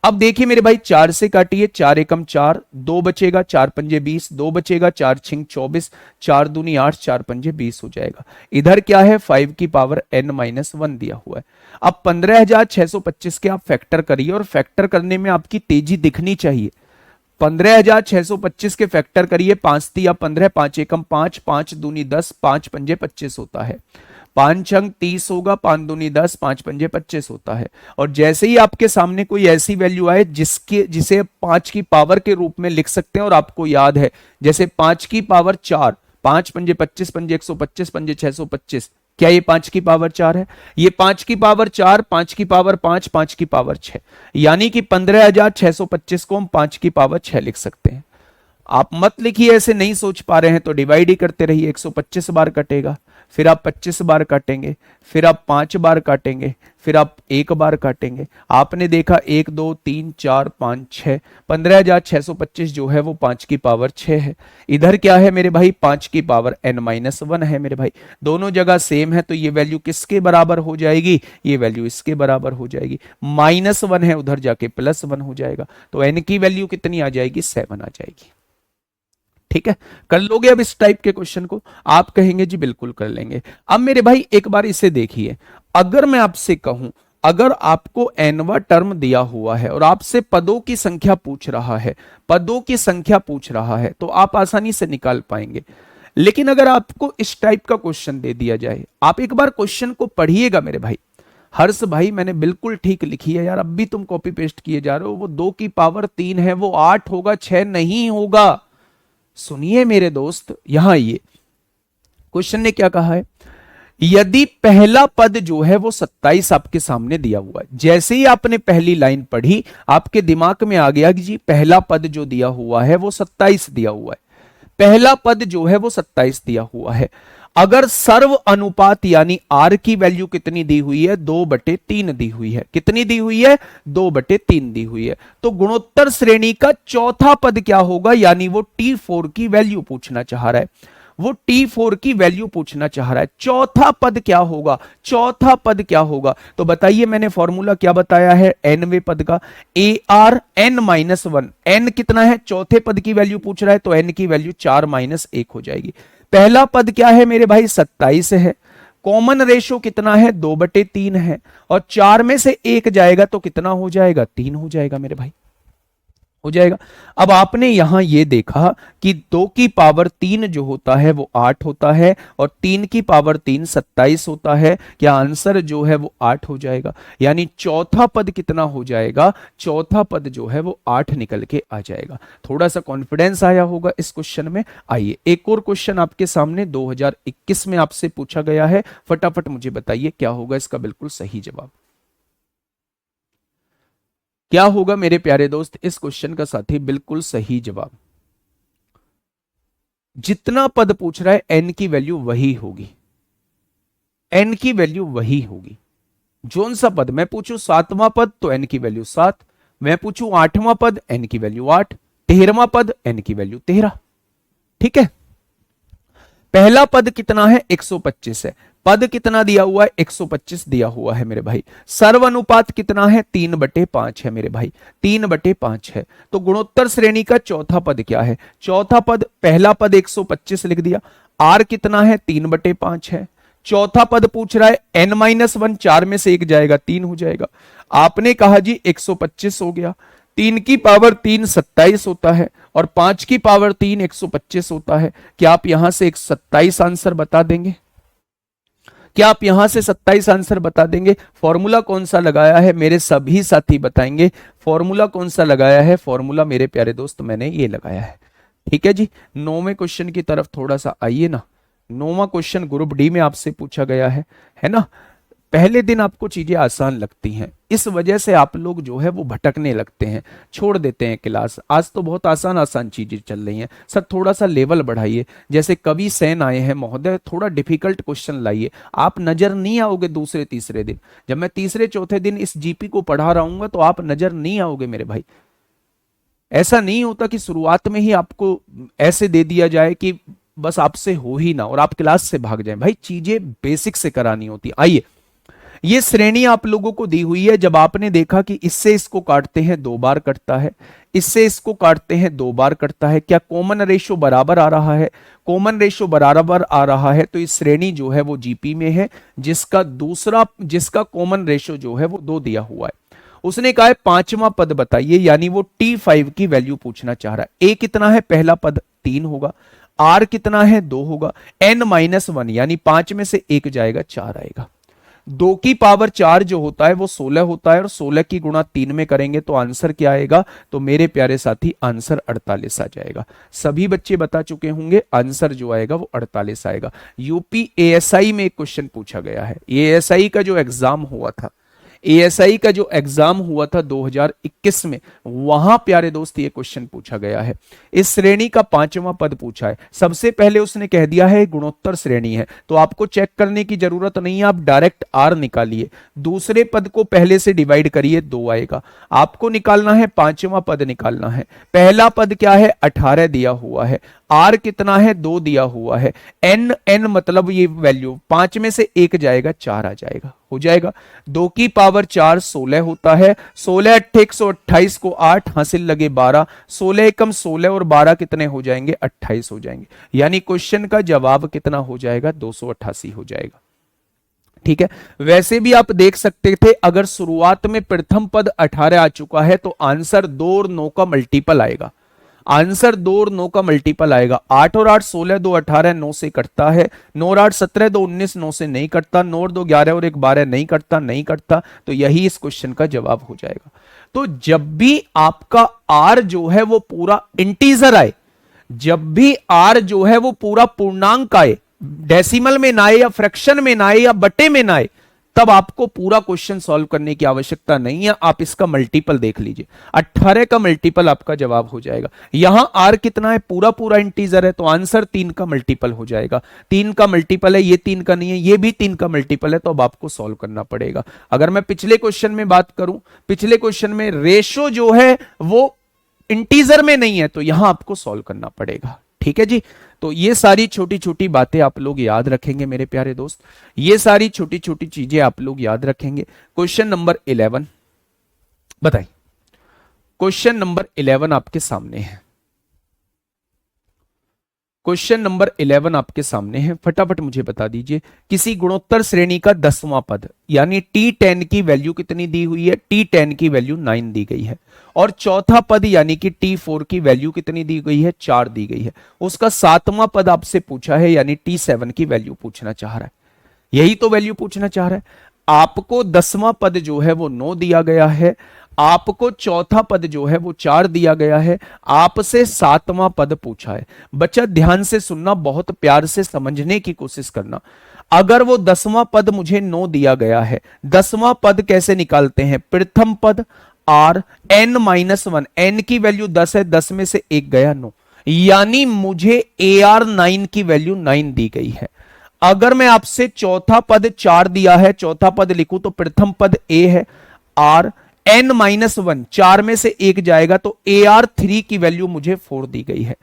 अब देखिए मेरे भाई, 4 से काटिए, 4 एकम 4, 2 बचेगा, 4 पंजे 20, 2 बचेगा, 4 छिंग 24, 4 दूनी 8, 4 पंजे 20 हो जाएगा। इधर क्या है, 5 की पावर n-1 दिया हुआ है। अब 15,625 के आप फैक्टर करिए, और फैक्टर करने में आपकी तेजी दिखनी चाहिए। 15,625 के फैक्टर करिए, 5 तिया 15, 5 एकम 5, 5 दूनी 10, 5 पंजे 25 होता है, 5 अंक 30 होगा, 5 दूनी 10, 5 पंजे 25 होता है। और जैसे ही आपके सामने कोई ऐसी वैल्यू आए जिसे 5 की पावर के रूप में लिख सकते हैं, और आपको याद है जैसे 5 की पावर 4, 5 पंजे 25 पंजे 125 पंजे 625, क्या ये 5 की पावर 4 है? ये 5 की पावर 4, 5 की पावर 5, 5 की पावर 6, यानी कि 15,625 को हम 5 की पावर 6 लिख सकते हैं। आप मत लिखिए, ऐसे नहीं सोच पा रहे हैं तो डिवाइड ही करते रहिए, 125 बार कटेगा, फिर आप 25 बार काटेंगे, फिर आप 5 बार काटेंगे, फिर आप 1 बार काटेंगे। आपने देखा 1 2 3 4 5 6, 15,625 जो है वो 5 की पावर 6 है। इधर क्या है मेरे भाई, 5 की पावर n-1 है मेरे भाई, दोनों जगह सेम है, तो ये वैल्यू किसके बराबर हो जाएगी, ये वैल्यू इसके बराबर हो जाएगी। -1 है, उधर जाके +1 हो जाएगा, तो n की वैल्यू कितनी आ जाएगी, 7 आ जाएगी। ठीक है, कर लोगे अब इस टाइप के क्वेश्चन को? आप कहेंगे जी बिल्कुल कर लेंगे। अब मेरे भाई एक बार इसे देखिए, अगर मैं आपसे कहूं, अगर आपको nवा टर्म दिया हुआ है और आपसे पदों की संख्या पूछ रहा है, पदों की संख्या पूछ रहा है, तो आप आसानी से निकाल पाएंगे। लेकिन अगर आपको इस टाइप का क्वेश्चन दे दिया जाए, आप एक बार क्वेश्चन को पढ़िएगा मेरे भाई। हर्ष भाई मैंने बिल्कुल ठीक लिखी है यार, अब भी तुम कॉपी पेस्ट किए जा रहे हो, वो 2 की पावर 3 है, वो 8 होगा, 6 नहीं होगा। सुनिए मेरे दोस्त, यहां ये क्वेश्चन ने क्या कहा है, यदि पहला पद जो है वो 27 आपके सामने दिया हुआ है, जैसे ही आपने पहली लाइन पढ़ी आपके दिमाग में आ गया कि जी पहला पद जो दिया हुआ है वो 27 दिया हुआ है। पहला पद जो है वो 27 दिया हुआ है। अगर सर्व अनुपात यानी आर की वैल्यू कितनी दी हुई है, 2/3 दी हुई है। कितनी दी हुई है, 2/3 दी हुई है। तो गुणोत्तर श्रेणी का चौथा पद क्या होगा, यानी वो T4 की वैल्यू पूछना चाह रहा है। वो T4 की वैल्यू पूछना चाह रहा है। चौथा पद क्या होगा, चौथा पद क्या होगा, तो बताइए मैंने फॉर्मूला क्या बताया है nवें पद का, ARn-1। n कितना है, चौथे पद की वैल्यू पूछ रहा है, तो n की वैल्यू 4-1 हो जाएगी। पहला पद क्या है मेरे भाई, 27 है। कॉमन रेशो कितना है, 2/3 है। और 4 में से 1 जाएगा तो कितना हो जाएगा, 3 हो जाएगा मेरे भाई, हो जाएगा। अब आपने यहां ये देखा कि 2 की पावर 3 जो होता है वो 8 होता है, और 3 की पावर 3 27 होता है। क्या आंसर जो है वो 8 हो जाएगा, यानी चौथा पद कितना हो जाएगा, चौथा पद जो है वो 8 निकल के आ जाएगा। थोड़ा सा कॉन्फिडेंस आया होगा इस क्वेश्चन में। आइए एक और क्वेश्चन आपके सामने 2021 में आपसे पूछा गया है, फटाफट मुझे बताइए क्या होगा इसका बिल्कुल सही जवाब। क्या होगा मेरे प्यारे दोस्त इस क्वेश्चन का साथी बिल्कुल सही जवाब। जितना पद पूछ रहा है एन की वैल्यू वही होगी, एन की वैल्यू वही होगी। जोन सा पद मैं पूछूं 7वां पद तो एन की वैल्यू 7, मैं पूछूं 8वां पद एन की वैल्यू 8, 13वां पद एन की वैल्यू 13। ठीक है, पहला पद कितना है, 125 है। पद कितना दिया हुआ है, 125 दिया हुआ है मेरे भाई। सर्व अनुपात कितना है, 3/5 है मेरे भाई, 3/5 है। तो गुणोत्तर श्रेणी का चौथा पद क्या है, चौथा पद, पहला पद 125 लिख दिया, आर कितना है, 3/5 है। चौथा पद पूछ रहा है n-1, 4 में से 1 जाएगा 3 हो जाएगा। आपने कहा जी 125 हो गया, 3 की पावर 3 27 होता है, और 5 की पावर 3 125 होता है। क्या आप यहां से एक 27 आंसर बता देंगे, क्या आप यहां से 27 आंसर बता देंगे। फॉर्मूला कौन सा लगाया है, मेरे सभी साथी बताएंगे फॉर्मूला कौन सा लगाया है। फॉर्मूला मेरे प्यारे दोस्त मैंने ये लगाया है। ठीक है जी, 9वें क्वेश्चन की तरफ थोड़ा सा आइए ना। 9वां क्वेश्चन ग्रुप डी में आपसे पूछा गया है ना। पहले दिन आपको चीजें आसान लगती हैं, इस वजह से आप लोग जो है वो भटकने लगते हैं, छोड़ देते हैं क्लास। आज तो बहुत आसान आसान चीजें चल रही हैं सर, थोड़ा सा लेवल बढ़ाइए। जैसे कवि सेन आए हैं महोदय, थोड़ा डिफिकल्ट क्वेश्चन लाइए। आप नजर नहीं आओगे दूसरे तीसरे दिन, जब मैं तीसरे चौथे दिन इस जीपी को पढ़ा रहा तो आप नजर नहीं आओगे मेरे भाई। ऐसा नहीं होता कि शुरुआत में ही आपको ऐसे दे दिया जाए कि बस आपसे हो ही ना और आप क्लास से भाग जाएं। भाई चीजें बेसिक से करानी होती। आइए, ये श्रेणी आप लोगों को दी हुई है। जब आपने देखा कि इससे इसको काटते हैं 2 बार कटता है, इससे इसको काटते हैं 2 बार कटता है, क्या कॉमन रेशो बराबर आ रहा है, कॉमन रेशो बराबर आ रहा है, तो इस श्रेणी जो है वो जीपी में है, जिसका कॉमन रेशो जो है वो 2 दिया हुआ है। उसने कहा है 5वां पद बताइए, यानी वो T5 की वैल्यू पूछना चाह रहा है। ए कितना है, पहला पद 3 होगा, आर कितना है 2 होगा, n-1 यानी 5 में से 1 जाएगा 4 आएगा। 2 की पावर 4 जो होता है वो 16 होता है, और 16 की गुणा 3 में करेंगे तो आंसर क्या आएगा, तो मेरे प्यारे साथी आंसर 48 आ जाएगा। सभी बच्चे बता चुके होंगे आंसर जो आएगा वो 48 आएगा। यूपी एएसआई में एक क्वेश्चन पूछा गया है। एएसआई का जो एग्जाम हुआ था, एएसआई का जो एग्जाम हुआ था 2021 में, वहां प्यारे दोस्त ये क्वेश्चन पूछा गया है। इस श्रेणी का 5वां पद पूछा है। सबसे पहले उसने कह दिया है गुणोत्तर श्रेणी है, तो आपको चेक करने की जरूरत नहीं है, आप डायरेक्ट आर निकालिए। दूसरे पद को पहले से डिवाइड करिए, 2 आएगा। आपको निकालना है 5वां पद निकालना है। पहला पद क्या है, 18 दिया हुआ है, आर कितना है 2 दिया हुआ है, एन मतलब ये वैल्यू 5 में से 1 जाएगा 4 आ जाएगा, हो जाएगा। 2 की पावर 4 16 होता है, 16 8 128 को 8 हासिल लगे 12, 16 एकम 16 और 12 कितने हो जाएंगे, 28 हो जाएंगे। यानी क्वेश्चन का जवाब कितना हो जाएगा, 288 हो जाएगा। ठीक है, वैसे भी आप देख सकते थे अगर शुरुआत में प्रथम पद 18 आ चुका है तो आंसर 2 और 9 का मल्टीपल आएगा, आंसर 2 और 9 का मल्टीपल आएगा। 8 और 8 16, 2 18, 9 से कटता है, 9 और 8 17, 2 19, 9 से नहीं कटता, 9 और 2 11 और 1 12 नहीं कटता, नहीं कटता, तो यही इस क्वेश्चन का जवाब हो जाएगा। तो जब भी आपका आर जो है वो पूरा इंटीजर आए, जब भी आर जो है वो पूरा पूर्णांक आए, डेसिमल में ना आए या फ्रैक्शन में ना आए या बटे में ना आए, तब आपको पूरा क्वेश्चन सॉल्व करने की आवश्यकता नहीं है, आप इसका मल्टीपल देख लीजिए, 18 का मल्टीपल आपका जवाब हो जाएगा। यहां आर कितना है, पूरा पूरा इंटीजर है, तो आंसर 3 का मल्टीपल हो जाएगा। 3 का मल्टीपल है, ये 3 का नहीं है, ये भी 3 का मल्टीपल है, तो अब आपको सॉल्व करना पड़ेगा। अगर मैं पिछले क्वेश्चन में बात करूं, पिछले क्वेश्चन में रेशो जो है वो इंटीजर में नहीं है, तो यहां आपको सॉल्व करना पड़ेगा। ठीक है जी, तो ये सारी छोटी छोटी बातें आप लोग याद रखेंगे मेरे प्यारे दोस्त, ये सारी छोटी छोटी चीजें आप लोग याद रखेंगे। क्वेश्चन नंबर 11 बताइए, क्वेश्चन नंबर 11 आपके सामने है, क्वेश्चन नंबर 11 आपके सामने है, फटाफट मुझे बता दीजिए। किसी गुणोत्तर श्रेणी का 10वां पद यानी T10 की वैल्यू कितनी दी हुई है, T10 की वैल्यू 9 दी गई है, और चौथा पद यानी कि T4 की वैल्यू कितनी दी गई है, 4 दी गई है। उसका 7वां पद आपसे पूछा है यानी T7 की वैल्यू पूछना चाह रहा है, यही तो वैल्यू पूछना चाह रहा है। आपको 10वां पद जो है वो 9 दिया गया है, आपको चौथा पद जो है वो 4 दिया गया है, आपसे 7वां पद पूछा है। बच्चा ध्यान से सुनना, बहुत प्यार से समझने की कोशिश करना। अगर वो 10वां पद मुझे 9 दिया गया है, 10वां पद कैसे निकालते हैं, प्रथम पद आर n-1, n की वैल्यू 10 है, 10 में से 1 गया 9, यानी मुझे AR9 की वैल्यू 9 दी गई है। अगर मैं आपसे चौथा पद 4 दिया है, चौथा पद लिखूं तो प्रथम पद A है, R n-1, 4 में से 1 जाएगा तो AR3 की वैल्यू मुझे 4 दी गई है।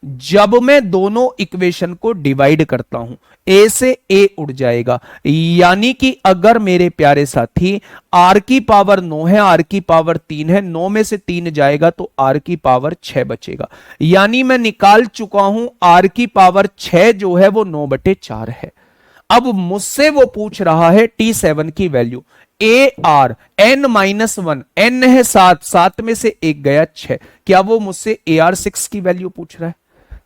जब मैं दोनों इक्वेशन को डिवाइड करता हूं, A से A उड़ जाएगा, यानी कि अगर मेरे प्यारे साथी R की पावर 9 है, R की पावर 3 है, 9 में से 3 जाएगा तो R की पावर 6 बचेगा, यानी मैं निकाल चुका हूं R की पावर 6 जो है वो 9/4 है। अब मुझसे वो पूछ रहा है T7 की वैल्यू, AR n-1, n है 7, 7 में से 1 गया 6, क्या वो मुझसे AR6 की वैल्यू पूछ रहा है,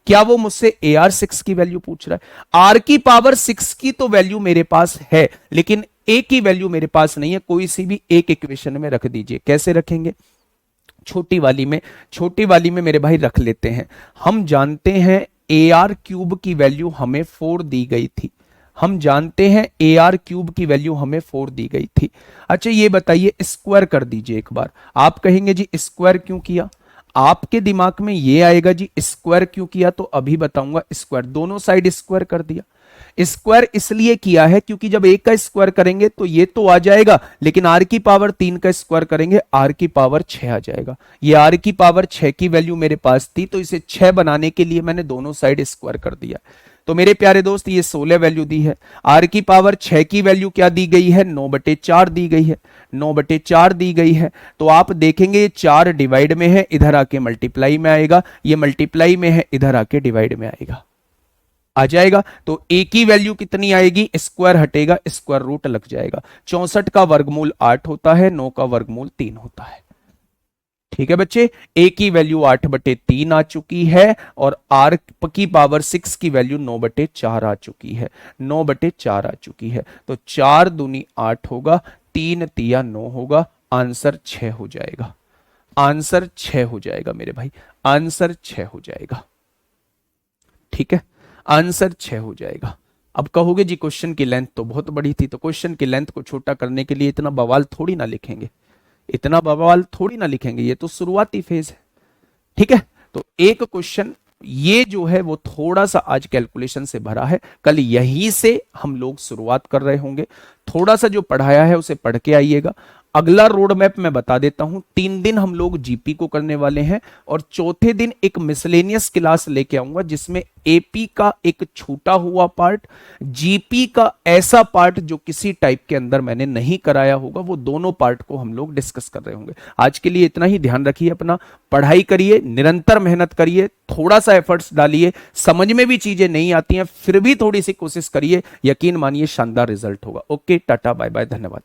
क्या वो मुझसे AR6 की वैल्यू पूछ रहा है। R की पावर 6 की तो वैल्यू मेरे पास है, लेकिन A की वैल्यू मेरे पास नहीं है, कोई सी भी एक इक्वेशन में रख दीजिए। कैसे रखेंगे, छोटी वाली में मेरे भाई रख लेते हैं। हम जानते हैं AR³ की वैल्यू हमें 4 दी गई थी, हम जानते हैं AR³ की वैल्यू हमें 4 दी गई थी। अच्छा ये बताइए, स्क्वायर कर दीजिए एक बार। आप कहेंगे जी स्क्वायर क्यों किया, आपके दिमाग में ये आएगा जी स्क्वायर क्यों किया, तो अभी बताऊंगा। स्क्वायर, दोनों साइड स्क्वायर कर दिया। स्क्वायर इसलिए किया है क्योंकि जब एक का स्क्वायर करेंगे तो ये तो आ जाएगा, लेकिन R की पावर 3 का स्क्वायर करेंगे R की पावर 6 आ जाएगा। ये R की पावर 6 की वैल्यू मेरे पास थी, तो इसे 6 बनाने के लिए मैंने दोनों साइड स्क्वायर कर दिया। तो मेरे प्यारे दोस्त ये 16 वैल्यू दी है। R की पावर 6 की वैल्यू क्या दी गई है, 9/4 दी गई है, 9/4 दी गई है। तो आप देखेंगे ये 4 डिवाइड में है, इधर आके मल्टीप्लाई में आएगा, ये मल्टीप्लाई में है, इधर आके डिवाइड में आएगा, आ जाएगा। तो A की वैल्यू कितनी आएगी, स्क्वायर हटेगा, स्क्वायर रूट लग जाएगा। 64 का वर्गमूल 8 होता है, 9 का वर्गमूल 3 होता है। ठीक है बच्चे, A की वैल्यू 8/3 आ चुकी है, और R की पावर 6 की वैल्यू 9/4 आ चुकी है, 9/4 आ चुकी है। तो 4 दूनी 8 होगा, 3 तिया 9 होगा, आंसर 6 हो जाएगा, आंसर 6 हो जाएगा मेरे भाई, आंसर 6 हो जाएगा। ठीक है, आंसर 6 हो जाएगा। अब कहोगे जी क्वेश्चन की लेंथ तो बहुत बड़ी थी, तो क्वेश्चन की लेंथ को छोटा करने के लिए इतना बवाल थोड़ी ना लिखेंगे, इतना बवाल थोड़ी ना लिखेंगे, ये तो शुरुआती फेज है। ठीक है, तो एक क्वेश्चन ये जो है वो थोड़ा सा आज कैलकुलेशन से भरा है, कल यहीं से हम लोग शुरुआत कर रहे होंगे। थोड़ा सा जो पढ़ाया है उसे पढ़ के आइएगा। अगला रोड मैप मैं बता देता हूं, 3 दिन हम लोग जीपी को करने वाले हैं, और चौथे दिन एक मिसलेनियस क्लास लेके आऊंगा जिसमें एपी का एक छूटा हुआ पार्ट, जीपी का ऐसा पार्ट जो किसी टाइप के अंदर मैंने नहीं कराया होगा, वो दोनों पार्ट को हम लोग डिस्कस कर रहे होंगे। आज के लिए इतना ही, ध्यान रखिए अपना, पढ़ाई करिए, निरंतर मेहनत करिए, थोड़ा सा एफर्ट्स डालिए, समझ में भी चीजें नहीं आती हैं फिर भी थोड़ी सी कोशिश करिए, यकीन मानिए शानदार रिजल्ट होगा। ओके, टाटा बाय बाय, धन्यवाद।